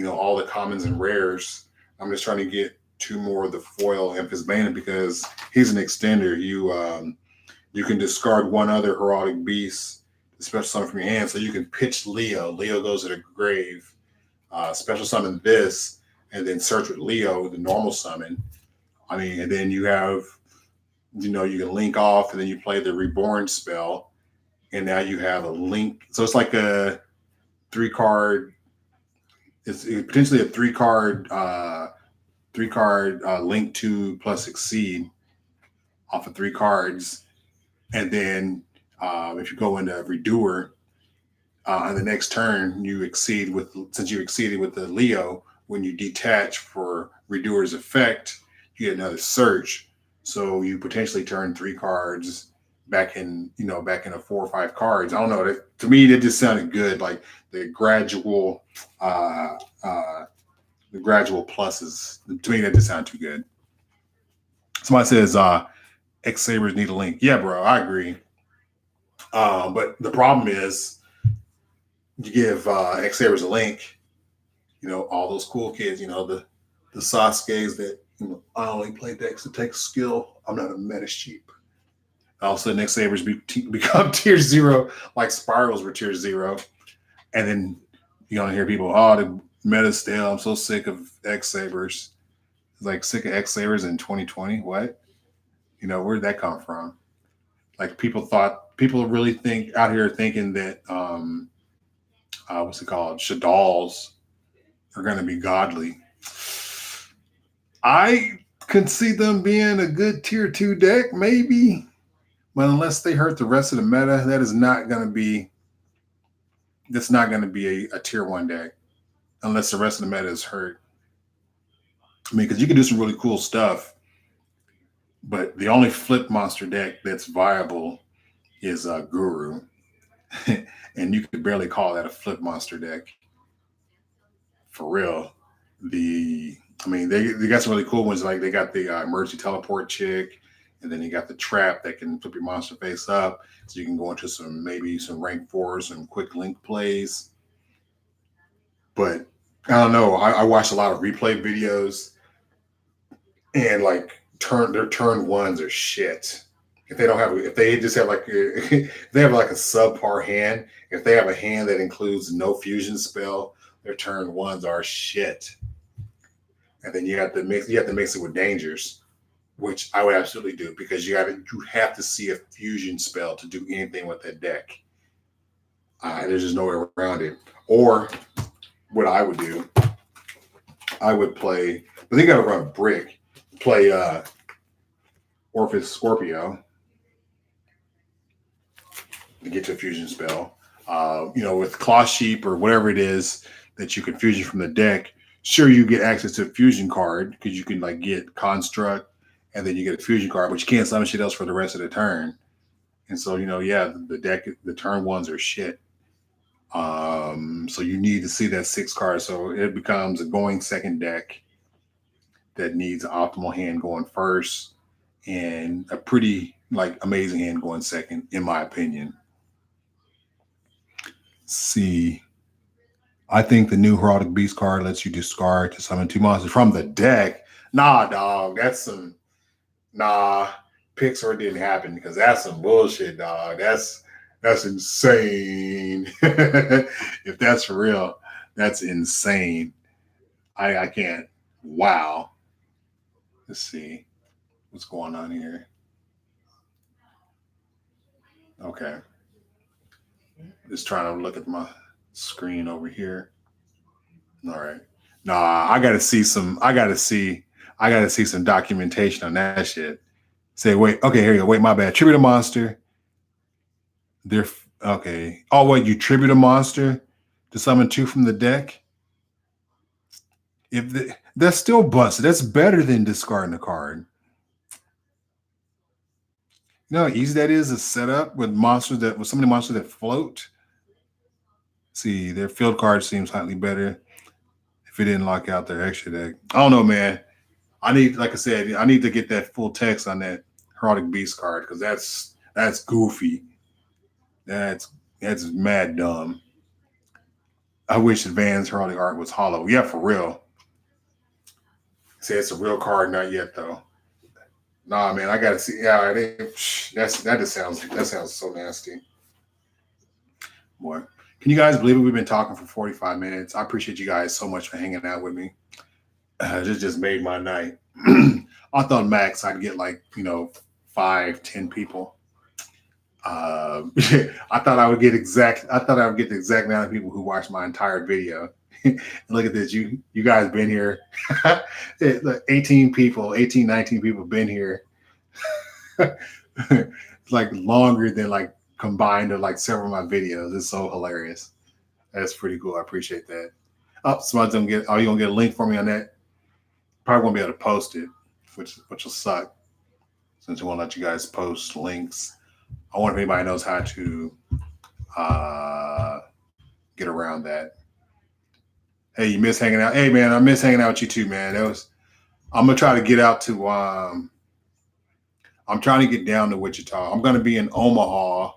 All the commons and rares. I'm just trying to get 2 more of the foil Amphisbana because he's an extender. You can discard one other Heraldic Beast, special summon from your hand, so you can pitch Leo. Leo goes to the grave. Special summon this, and then search with Leo, the normal summon. I mean, and then you have, you can link off, and then you play the Reborn spell, and now you have a link. So it's like a 3-card. It's potentially a 3-card link to plus exceed off of 3 cards, and then if you go into Redoer, on the next turn, since you exceeded with the Leo, when you detach for Redoer's effect, you get another search. So you potentially turn 3 cards back in a 4 or 5 cards. I don't know. To me, that just sounded good. Like the gradual The gradual pluses. To me, that just sound too good. Somebody says X Sabers need a link. Yeah, bro, I agree. But the problem is, you give X Sabers a link, all those cool kids, the Sasuke's that I only play decks to take skill. I'm not a meta sheep. All of a sudden, X Sabers become tier zero, like spirals were tier zero, and then you're gonna hear people, oh, the meta stale. I'm so sick of X Sabers. Like sick of X Sabers in 2020. What? Where'd that come from? Like people really think out here thinking that what's it called? Shadals are gonna be godly. I could see them being a good tier two deck, maybe. But unless they hurt the rest of the meta, that's not gonna be a tier one deck. Unless the rest of the meta is hurt. I mean, because you can do some really cool stuff, but the only flip monster deck that's viable is Guru. And you could barely call that a flip monster deck. For real. The I mean, they got some really cool ones. Like they got the emergency teleport chick, and then you got the trap that can flip your monster face up, so you can go into maybe some rank fours and quick link plays. But I don't know. I watched a lot of replay videos, and like their turn ones are shit. If they just have like if they have like a subpar hand, if they have a hand that includes no fusion spell, their turn ones are shit. And then you have to mix it with dangers, which I would absolutely do because you have to see a fusion spell to do anything with that deck. There's just no way around it. Or what I would do, I would play, but they got to run brick. Play Orpheus Scorpio to get to a fusion spell. With Claw Sheep or whatever it is that you can fusion from the deck, sure you get access to a fusion card because you can like get construct and then you get a fusion card, but you can't summon shit else for the rest of the turn. And so, yeah, the turn ones are shit. So you need to see that 6 card. So it becomes a going second deck that needs an optimal hand going first and a pretty like amazing hand going second, in my opinion. See, I think the new Heraldic Beast card lets you discard to summon 2 monsters from the deck. Nah, dog, that's some nah. Pixar didn't happen because that's some bullshit, dog. That's insane. If that's for real, that's insane. I can't. Wow. Let's see what's going on here. Okay, just trying to look at my screen over here. All right. Nah, I gotta see some. I gotta see some documentation on that shit. Say, wait. Okay, here you go. Wait, my bad. Tribute a monster. They're okay. Oh, wait. You tribute a monster to summon 2 from the deck. That's still busted. That's better than discarding a card. You know how easy that is to set up with so many monsters that float. See, their field card seems slightly better if it didn't lock out their extra deck. I don't know, man. Like I said, I need to get that full text on that Heraldic Beast card because that's goofy. That's that's mad dumb. I wish Advanced Heraldic Art was hollow. Yeah, for real. Say it's a real card, not yet though. Nah, man, I gotta see. Yeah, that sounds so nasty. Boy, can you guys believe it? We've been talking for 45 minutes. I appreciate you guys so much for hanging out with me. This just made my night. I thought max I'd get like 5, 10 people. I thought I would get the exact amount of people who watched my entire video. And look at this, you guys been here. 18 people, 18, 19 people been here. It's like longer than like combined of like several of my videos. It's so hilarious. That's pretty cool. I appreciate that. Oh, somebody's gonna get. Oh, you gonna get a link for me on that? Probably won't be able to post it, which will suck. Since we won't let you guys post links. I wonder if anybody knows how to uh, get around that. Hey, you miss hanging out? Hey, man, I miss hanging out with you too, man. That was. I'm gonna try to get out to. I'm trying to get down to Wichita. I'm gonna be in Omaha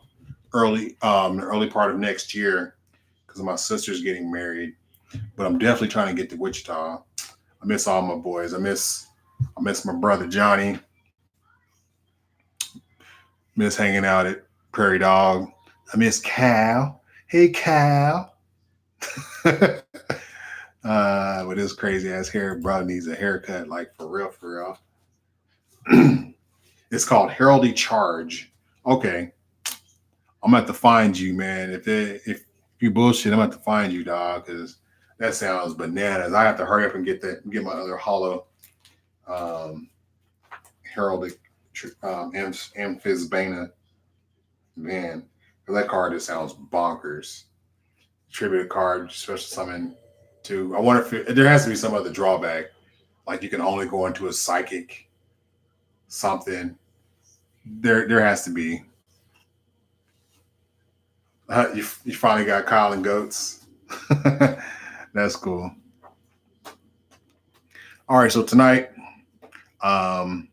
the early part of next year because my sister's getting married. But I'm definitely trying to get to Wichita. I miss all my boys. I miss my brother Johnny. Miss hanging out at Prairie Dog. I miss Cal. Hey Cal. With his crazy ass hair, bro needs a haircut, like for real, for real. It's called Heraldy Charge. Okay, I'm gonna have to find you, man. If you bullshit, I'm gonna have to find you, dog, because that sounds bananas. I have to hurry up and get my other hollow um, heraldic amphisbana, man. That card just sounds bonkers. Tribute card, special summon to. I wonder if there has to be some other drawback, like you can only go into a psychic something. There has to be. You finally got Kyle and Goats. That's cool. All right, so tonight um,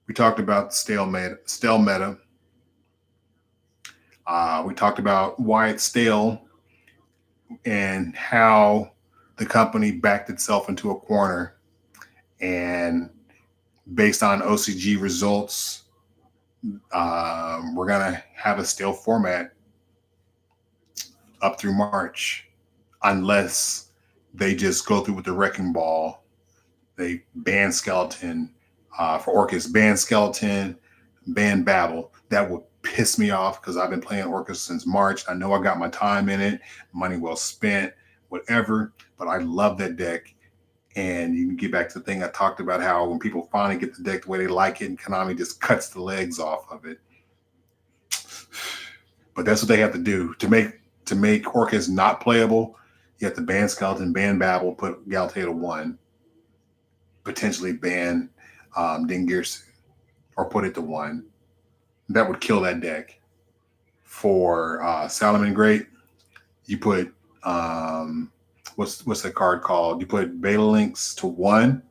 we talked about stale meta. We talked about why it's stale and how the company backed itself into a corner. And based on OCG results, we're going to have a stale format up through March, unless they just go through with the wrecking ball. They ban Skeleton for Orcus, ban Skeleton, ban Babel. That would piss me off because I've been playing Orcus since March. I know I got my time in it, money well spent, whatever. But I love that deck. And you can get back to the thing I talked about, how when people finally get the deck the way they like it, and Konami just cuts the legs off of it. But that's what they have to do to make Orcus not playable. You have to ban Skeleton, ban Babel, put Galtae to 1, potentially ban Dingirsu, or put it to 1. That would kill that deck. For Salomon Great, you put what's that card called? You put Beta Links to 1,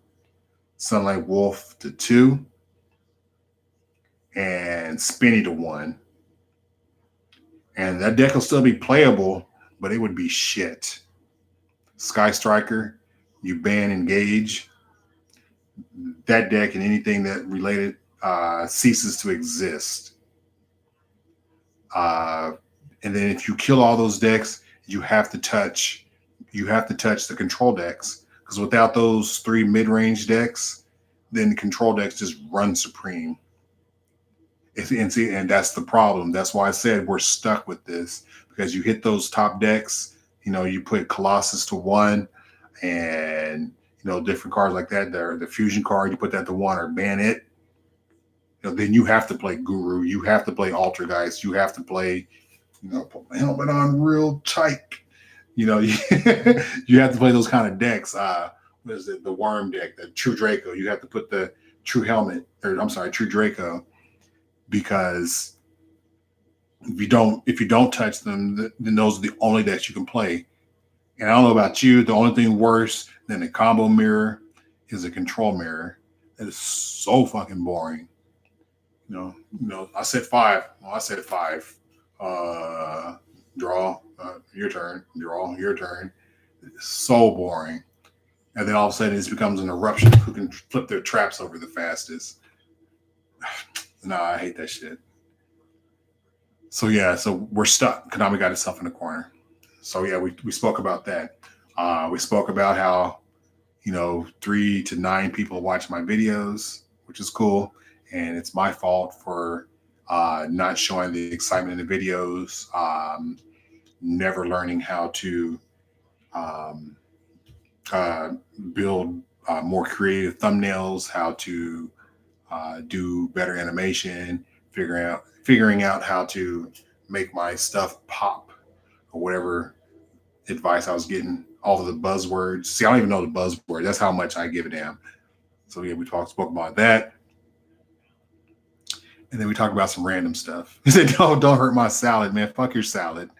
Sunlight Wolf to 2, and Spinny to 1. And that deck will still be playable, but it would be shit. Sky Striker, you ban Engage. That deck and anything that related ceases to exist. And then if you kill all those decks, you have to touch the control decks, because without those 3 mid-range decks, then the control decks just run supreme. And that's the problem. That's why I said we're stuck with this, because you hit those top decks. You put Colossus to 1, and different cards like that. The fusion card, you put that to 1 or ban it. Then you have to play Guru. You have to play Altergeist. You have to play, put my helmet on real tight. You you have to play those kind of decks. What is it? The Worm deck, the True Draco. You have to put the True Helmet, or I'm sorry, True Draco, because if you don't touch them, then those are the only decks you can play. And I don't know about you, the only thing worse than a combo mirror is a control mirror. That is so fucking boring. I said 5. Well, I said 5. Draw, your turn. Draw, your turn. It's so boring. And then all of a sudden it becomes an eruption. Who can flip their traps over the fastest? Nah, I hate that shit. So yeah, so we're stuck. Konami got itself in the corner. So yeah, we spoke about that. We spoke about how 3 to 9 people watch my videos, which is cool, and it's my fault for not showing the excitement in the videos, never learning how to build more creative thumbnails, how to do better animation, figuring out how to make my stuff pop, or whatever advice I was getting. All of the buzzwords. See, I don't even know the buzzword. That's how much I give a damn. So yeah, we spoke about that. And then we talked about some random stuff. He said, don't hurt my salad, man. Fuck your salad.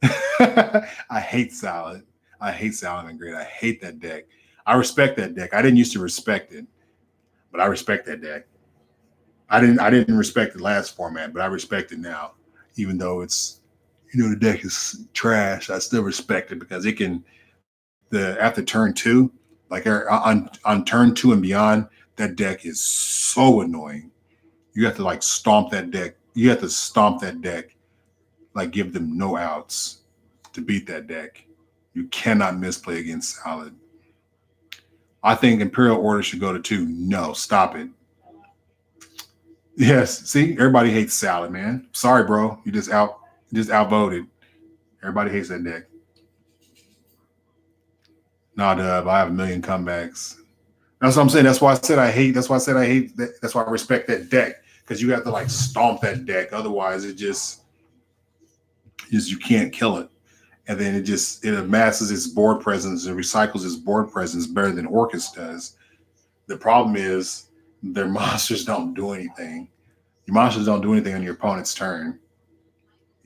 I hate salad. I hate Salamangreat. I hate that deck. I respect that deck. I didn't used to respect it, but I respect that deck. I didn't respect the last format, but I respect it now. Even though it's the deck is trash, I still respect it because it can the after turn two, like on turn two and beyond, that deck is so annoying. You have to like stomp that deck. You have to stomp that deck, like give them no outs to beat that deck. You cannot misplay against Salad. I think Imperial Order should go to two. No, stop it. Yes, see, everybody hates Salad, man. Sorry, bro. You just outvoted. Everybody hates that deck. Nah, Dub, I have a million comebacks. That's what I'm saying. That's why I said I hate. That's why I said I hate. That's why I respect that deck because you have to like stomp that deck. Otherwise, it just you can't kill it. And then it amasses its board presence and recycles its board presence better than Orcus does. The problem is their monsters don't do anything. Your monsters don't do anything on your opponent's turn.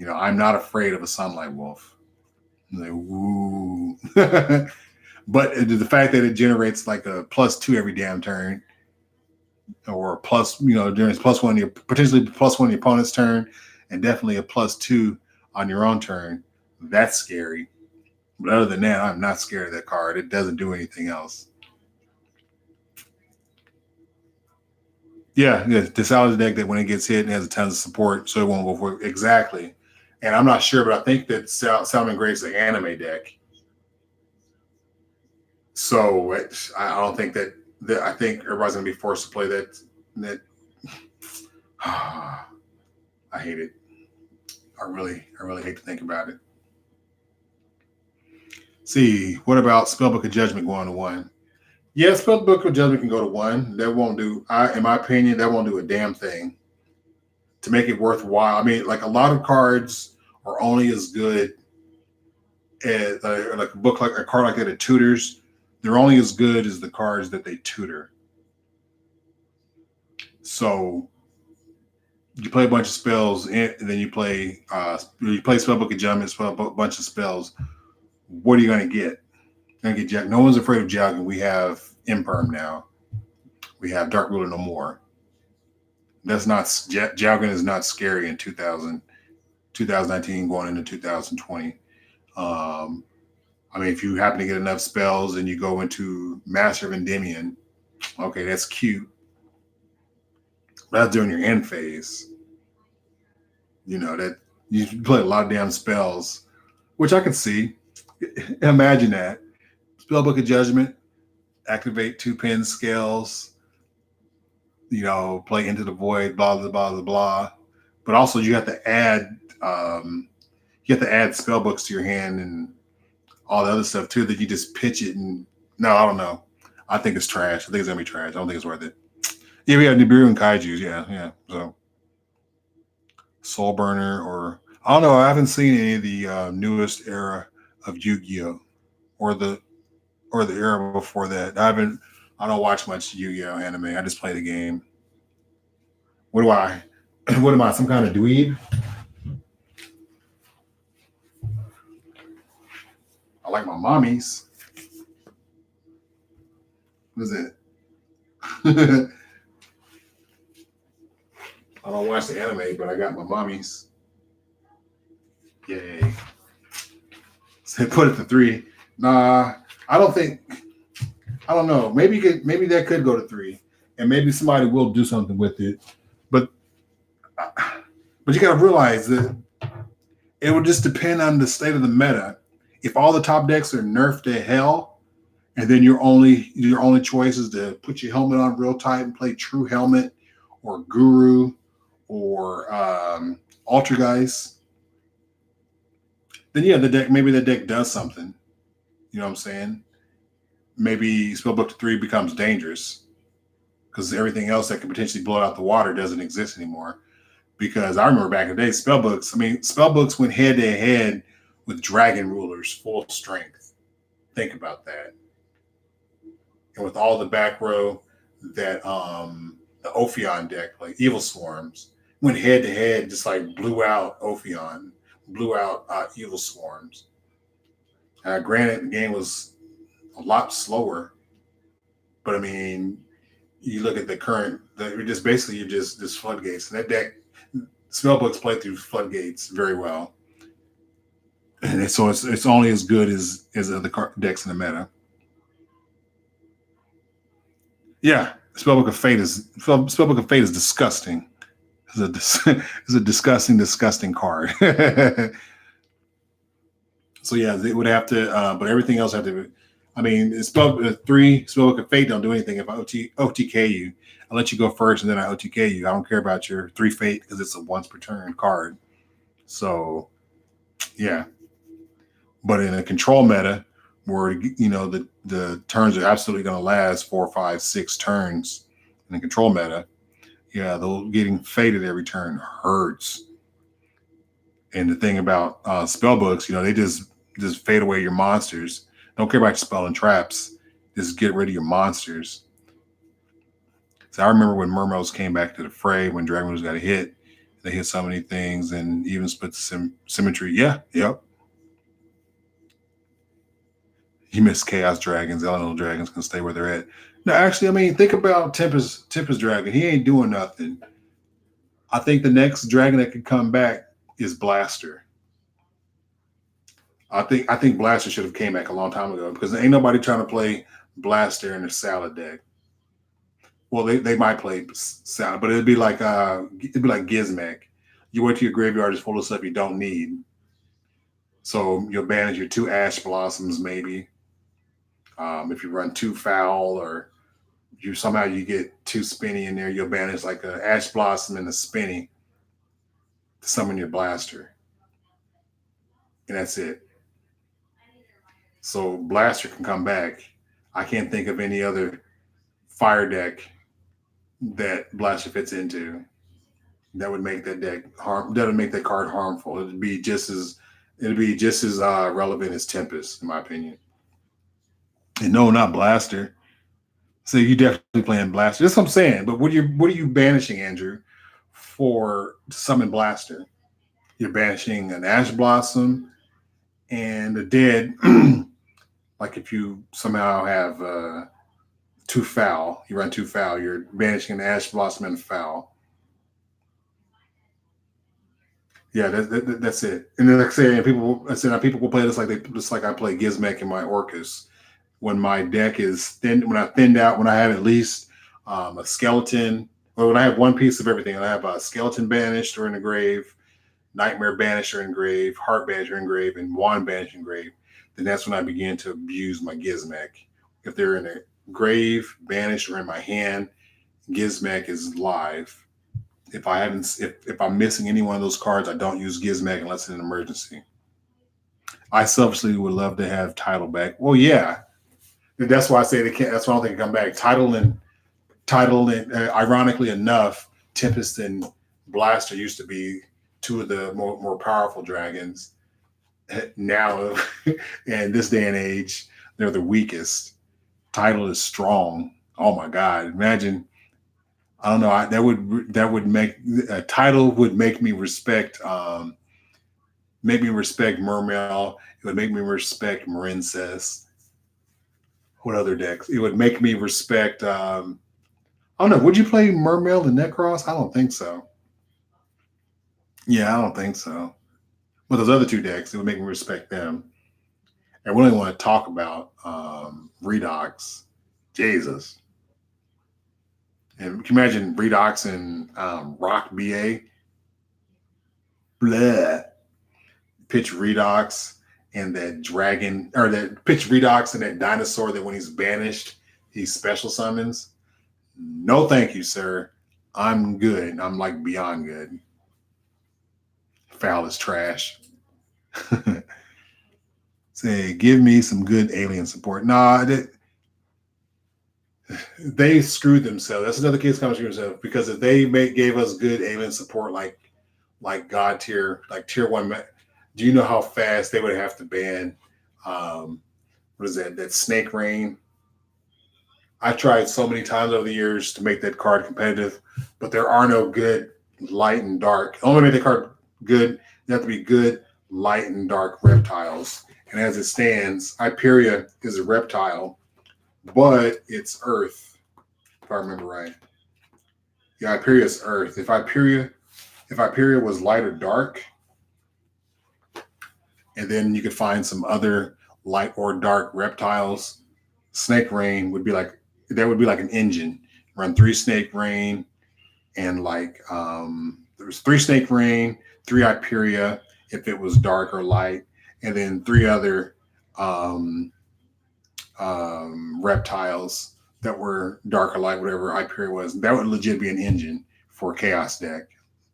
I'm not afraid of a Sunlight Wolf. I'm like, woo. But the fact that it generates like a +2 every damn turn, or plus, generates +1 your potentially +1 your opponent's turn, and definitely a +2 on your own turn, that's scary. But other than that, I'm not scared of that card. It doesn't do anything else. Yeah, the salad deck that when it gets hit, it has a ton of support, so it won't go for it. Exactly. And I'm not sure, but I think that Salmon Grace is an anime deck. So I don't think that I think everybody's gonna be forced to play that. I hate it. I really hate to think about it. See, what about Spellbook of Judgment going to one? Yeah, Spellbook of Judgment can go to one. That won't do. In my opinion, that won't do a damn thing to make it worthwhile. I mean, like a lot of cards are only as good as like a book like a card like that. It tutors. They're only as good as the cards that they tutor. So you play a bunch of spells, and then you play Spellbook of Judgment, spell a bunch of spells. What are you going to get? You're going to get Jack. No one's afraid of Jogging. We have Imperm now. We have Dark Ruler no more. That's not Jogging is not scary in 2019 going into 2020. Um, I mean, if you happen to get enough spells and you go into Master of Endymion, okay, that's cute. That's during your end phase. That you play a lot of damn spells, which I could see. Imagine that. Spellbook of Judgment, activate 2 pin scales, play Into the Void, blah, blah, blah, blah, blah. But also you have to add spell books to your hand and all the other stuff too that you just pitch it and no, I don't know. I think it's trash. I think it's gonna be trash. I don't think it's worth it. Yeah, we have Nibiru and Kaiju's, yeah. So Soul Burner or I don't know, I haven't seen any of the newest era of Yu-Gi-Oh! or the era before that. I don't watch much Yu-Gi-Oh! Anime. I just play the game. What do I what am I, some kind of dweeb? I like my mommies. What is it? I don't watch the anime, but I got my mommies. Yay. So put it to 3. Nah, I don't think. I don't know. Maybe that could go to 3, and maybe somebody will do something with it. But you got to realize that it would just depend on the state of the meta. If all the top decks are nerfed to hell, and then your only choice is to put your helmet on real tight and play True Helmet or Guru or Altergeist, then yeah, the deck does something. You know what I'm saying? Maybe Spellbook to 3 becomes dangerous because everything else that could potentially blow out the water doesn't exist anymore. Because I remember back in the day, spellbooks went head to head with Dragon Rulers full strength. Think about that. And with all the back row that the Ophion deck, like Evil Swarms, went head to head, just like blew out Ophion, blew out Evil Swarms. Granted, the game was a lot slower, but I mean, you look at the current, you're just basically you're just floodgates, and that deck spellbooks play through floodgates very well, and it's only as good as other decks in the meta. Yeah, Spellbook of Fate is disgusting. It's a disgusting card. So yeah, they would have to, but everything else have to. I mean, three Spellbook of Fate don't do anything. If I OTK you, I let you go first, and then I OTK you. I don't care about your three Fate because it's a once per turn card. So yeah, but in a control meta where the turns are absolutely going to last 4, 5, 6 turns in a control meta, yeah, the getting faded every turn hurts. And the thing about spell books, they just fade away your monsters. Don't care about your spell and traps. Just get rid of your monsters. So I remember when Mermos came back to the fray when Dragon got a hit. They hit so many things and even split symmetry. Yeah, yep. He missed Chaos Dragons. Elemental Dragons can stay where they're at. No, actually, I mean, think about Tempest Dragon. He ain't doing nothing. I think the next dragon that could come back is Blaster. I think Blaster should have came back a long time ago because ain't nobody trying to play Blaster in a salad deck. Well, they might play salad, but it'd be like Gizmek. You went to your graveyard is full of stuff you don't need, so you'll banish your two Ash Blossoms maybe. If you run two Foul or you get two Spinny in there, you'll banish like a Ash Blossom and a Spinny to summon your Blaster, and that's it. So Blaster can come back. I can't think of any other fire deck that Blaster fits into that would make that deck harm. That would make that card harmful. It'd be just as relevant as Tempest, in my opinion. And no, not Blaster. So you definitely playing Blaster. That's what I'm saying. But what are you banishing, Andrew, for summon Blaster? You're banishing an Ash Blossom and a dead. Like if you somehow have two Foul, you run two Foul. You're banishing an Ash Blossom and a Foul. Yeah, that's it. And then like I say, people will play this like I play Gizmek in my Orcus. When my deck is thin, when I thinned out, when I have at least a skeleton, or when I have one piece of everything, and I have a skeleton banished or in the grave, nightmare banished or in grave, heart banished or in grave, and wand banished in grave, then that's when I begin to abuse my Gizmek. If they're in a grave, banished, or in my hand, Gizmek is live. If I'm missing any one of those cards, I don't use Gizmek unless it's an emergency. I selfishly would love to have title back. Well, yeah, that's why I say they can't. That's why I don't think they come back. Title and ironically enough, Tempest and Blaster used to be two of the more powerful dragons. Now, in this day and age, they're the weakest. Title is strong. Oh my God! Imagine. I don't know. That would make a title would make me respect Mermail. It would make me respect Marincess. What other decks? It would make me respect. I don't know. Would you play Mermail and Necros? I don't think so. Yeah, I don't think so. But those other two decks, it would make me respect them. And we don't even want to talk about Redox. Jesus. And can you imagine Redox and Rock BA? Blah. Pitch Redox and that dragon, or that pitch Redox and that dinosaur that when he's banished, he special summons. No, thank you, sir. I'm good. I'm like beyond good. Foul is trash. Say, give me some good alien support. Nah, they screwed themselves. That's another case coming to themselves because if they gave us good alien support like God tier, like tier one, do you know how fast they would have to ban? What is that? That Snake Rain. I tried so many times over the years to make that card competitive, but there are no good light and dark. The only way to make the card good, you have to be good light and dark reptiles, And as it stands, Hyperia is a reptile, but it's Earth, if I remember right. Yeah, Hyperia is Earth. If Hyperia was light or dark, and then you could find some other light or dark reptiles. Snake Rain would be like that would be like an engine. Run three Snake Rain and like there was three Snake Rain, three Hyperia if it was dark or light, and then three other um, reptiles that were dark or light, whatever Hyperia was. That would legit be an engine for a Chaos deck,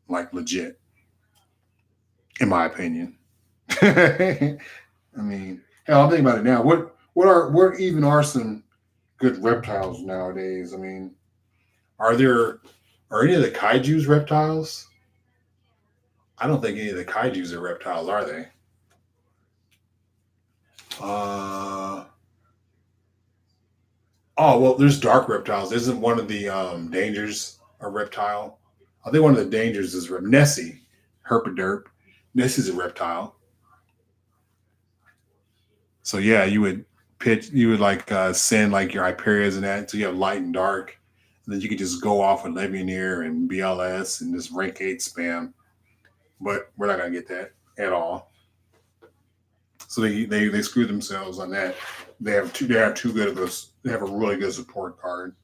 like legit, in my opinion. I mean, hell, I'm thinking about it now. What even are some good reptiles nowadays? I mean, are there are any of the kaiju's reptiles? I don't think any of the kaiju's are reptiles, are they? Uh oh well, there's dark reptiles. Isn't one of the dangers a reptile? I think one of the dangers is Nessie, Herpaderp. Nessie's a reptile. So yeah, you would like send like your Hyperias and that, so you have light and dark, and then you could just go off with Legionnaire and BLS and just rank 8 spam. But we're not gonna get that at all. So they screw themselves on that. They have too good of a they have a really good support card,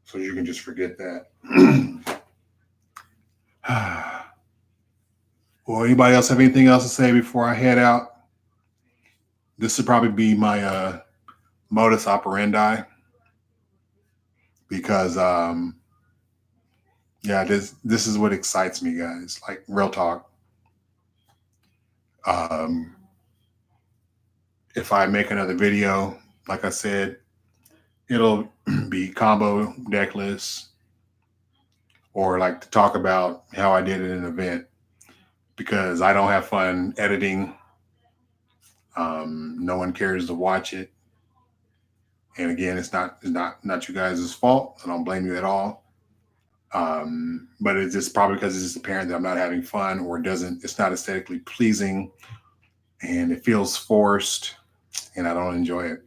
so you can just forget that. Well, anybody else have anything else to say before I head out? This would probably be my modus operandi because yeah, this is what excites me, guys. Like real talk. Um, if I make another video, like I said, it'll be combo deck lists or like to talk about how I did it in an event because I don't have fun editing. No one cares to watch it. And again, it's not you guys' fault. I don't blame you at all. But it's just probably because it's just apparent that I'm not having fun or it's not aesthetically pleasing and it feels forced and I don't enjoy it.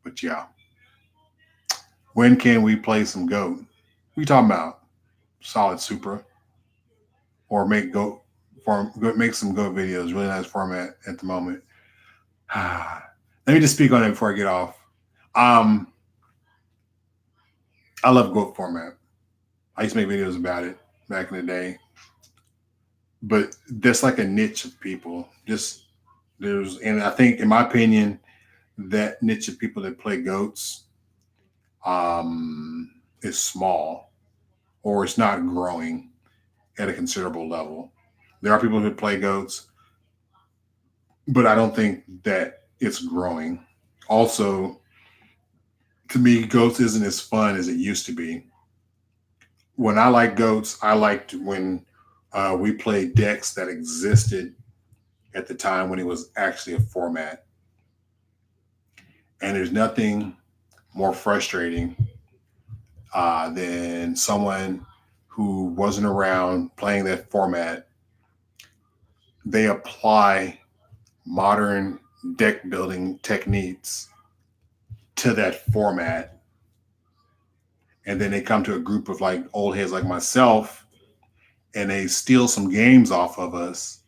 But yeah, when can we play some GOAT? We talking about solid Supra or make some GOAT videos. Really nice format at the moment. Let me just speak on it before I get off. Um, I love GOAT format. I used to make videos about it back in the day, but there's like a niche of people. Just and I think, in my opinion, that niche of people that play goats is small or it's not growing at a considerable level. There are people who play goats, but I don't think that it's growing. Also, to me, goats isn't as fun as it used to be. When I like goats, I liked when we played decks that existed at the time when it was actually a format. And there's nothing more frustrating than someone who wasn't around playing that format. They apply modern deck building techniques to that format. And then they come to a group of like old heads like myself and they steal some games off of us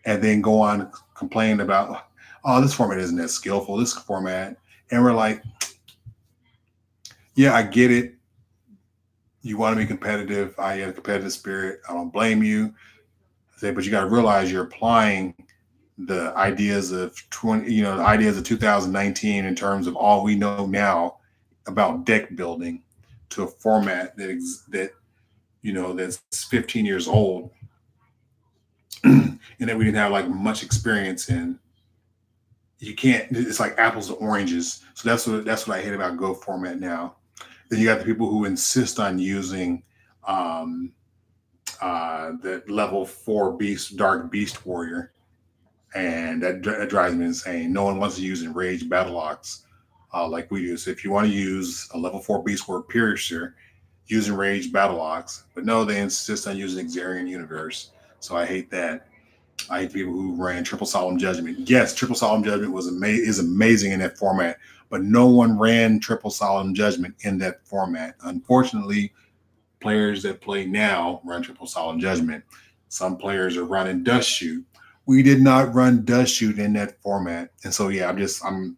and then go on complain about, oh, this format isn't as skillful, this format. And we're like, yeah, I get it. You want to be competitive. I have a competitive spirit. I don't blame you. I say, but you got to realize you're applying the ideas of the ideas of 2019 in terms of all we know now about deck building to a format that's 15 years old and that we didn't have like much experience in. You can't. It's like apples to oranges. So that's what I hate about Go format now. Then you got the people who insist on using um, the level 4 beast, dark beast warrior, and that drives me insane. No one wants to use enraged battle ox like we do. So if you want to use a level 4 beast warrior piercer, use enraged battle ox. But no, they insist on using Xarian universe. So I hate that. I hate people who ran Triple Solemn Judgment. Yes, Triple Solemn Judgment is amazing in that format, but no one ran Triple Solemn Judgment in that format. Unfortunately, players that play now run Triple Solemn Judgment. Some players are running Dust Shoot. We did not run Dust Shoot in that format, and so yeah, I'm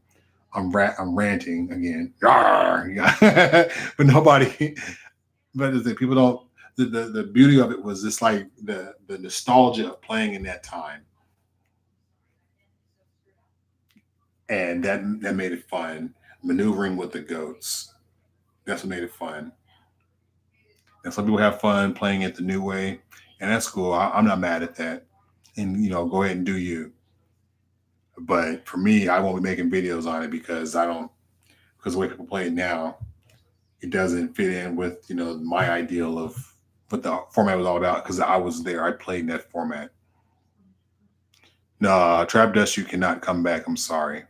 ranting again. But nobody, but the thing, people don't. The beauty of it was just like the nostalgia of playing in that time, and that made it fun. Maneuvering with the goats, that's what made it fun. And some people have fun playing it the new way, and that's cool. I'm not mad at that. And go ahead and do you. But for me, I won't be making videos on it because I don't because the way people play it now, it doesn't fit in with my ideal of what the format was all about. Because I was there, I played in that format. No, Trap Dust, you cannot come back. I'm sorry.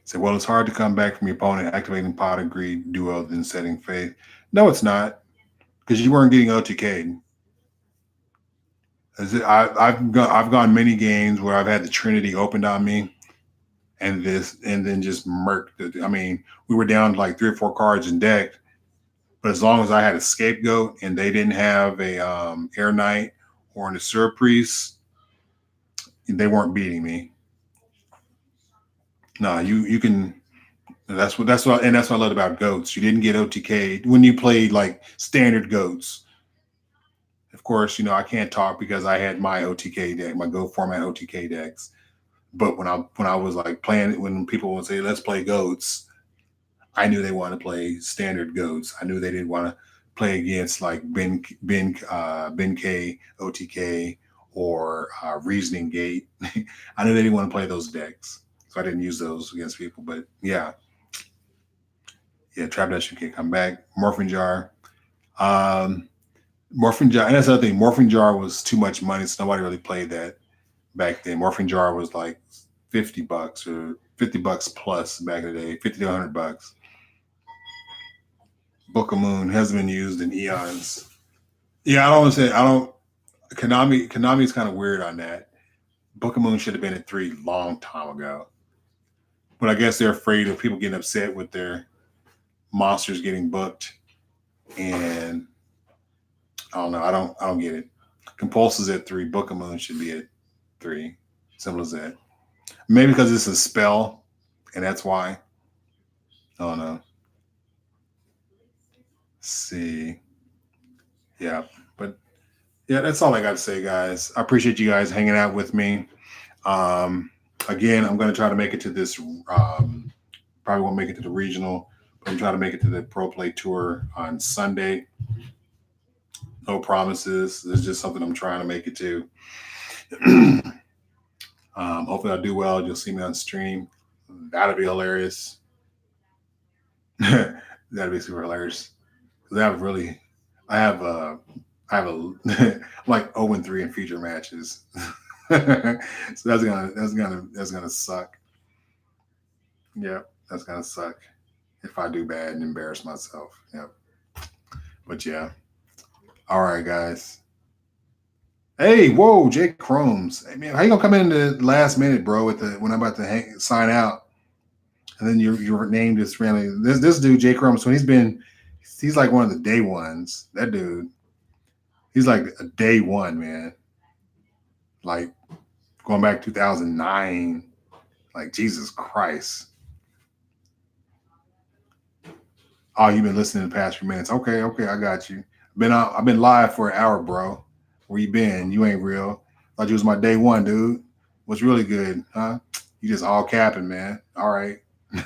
Say, well, it's hard to come back from your opponent activating Pot of Greed duo, then setting Faith. No, it's not because you weren't getting OTK'd. I've gone many games where I've had the Trinity opened on me, and then just murked it. I mean, we were down to like 3 or 4 cards in deck, but as long as I had a scapegoat and they didn't have a Air Knight or an Assur Priest, they weren't beating me. No, you can. That's what I loved about goats. You didn't get OTK when you played like standard goats. Of course, I can't talk because I had my OTK deck, my Go format OTK decks. But when I was like playing, when people would say let's play goats, I knew they wanted to play standard goats. I knew they didn't want to play against like Ben K OTK or Reasoning Gate. I knew they didn't want to play those decks, so I didn't use those against people. But yeah, Trap Dash can come back. Morphin Jar. Um, Morphin Jar, and that's the other thing. Morphin Jar was too much money, so nobody really played that back then. Morphin Jar was like $50 or $50 plus back in the day, 50 to $100. Book of Moon hasn't been used in eons. Yeah, I don't say I don't. Konami's kind of weird on that. Book of Moon should have been at 3 long time ago, but I guess they're afraid of people getting upset with their monsters getting booked, and I don't know. I don't get it. Compulses at 3. Book of Moon should be at 3. Simple as that. Maybe because it's a spell, and that's why. I don't know. Let's see. Yeah, but yeah, that's all I got to say, guys. I appreciate you guys hanging out with me. Um, Again, I'm going to try to make it to this. Probably won't make it to the regional, but I'm trying to make it to the Pro Play Tour on Sunday. No promises. It's just something I'm trying to make it to. Hopefully, I'll do well. You'll see me on stream. That'll be hilarious. That'd be super hilarious. I have really, I have a like 0-3 in future matches. So that's gonna suck. Yeah, that's gonna suck if I do bad and embarrass myself. Yep. But yeah. All right, guys. Hey, whoa, Jake Chromes. Hey, man, how you gonna come in the last minute, bro? With the when I'm about to sign out, and then your name just randomly. This dude, Jake Chromes, when he's like one of the day ones. That dude, he's like a day one man. Like going back 2009. Like Jesus Christ. Oh, you've been listening the past few minutes. Okay, I got you. I've been live for an hour, bro. Where you been? You ain't real. Thought you was my day one, dude. What's really good, huh? You just all capping, man. All right.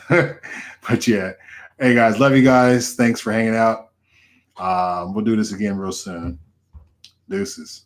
But yeah. Hey guys, love you guys. Thanks for hanging out. We'll do this again real soon. Deuces.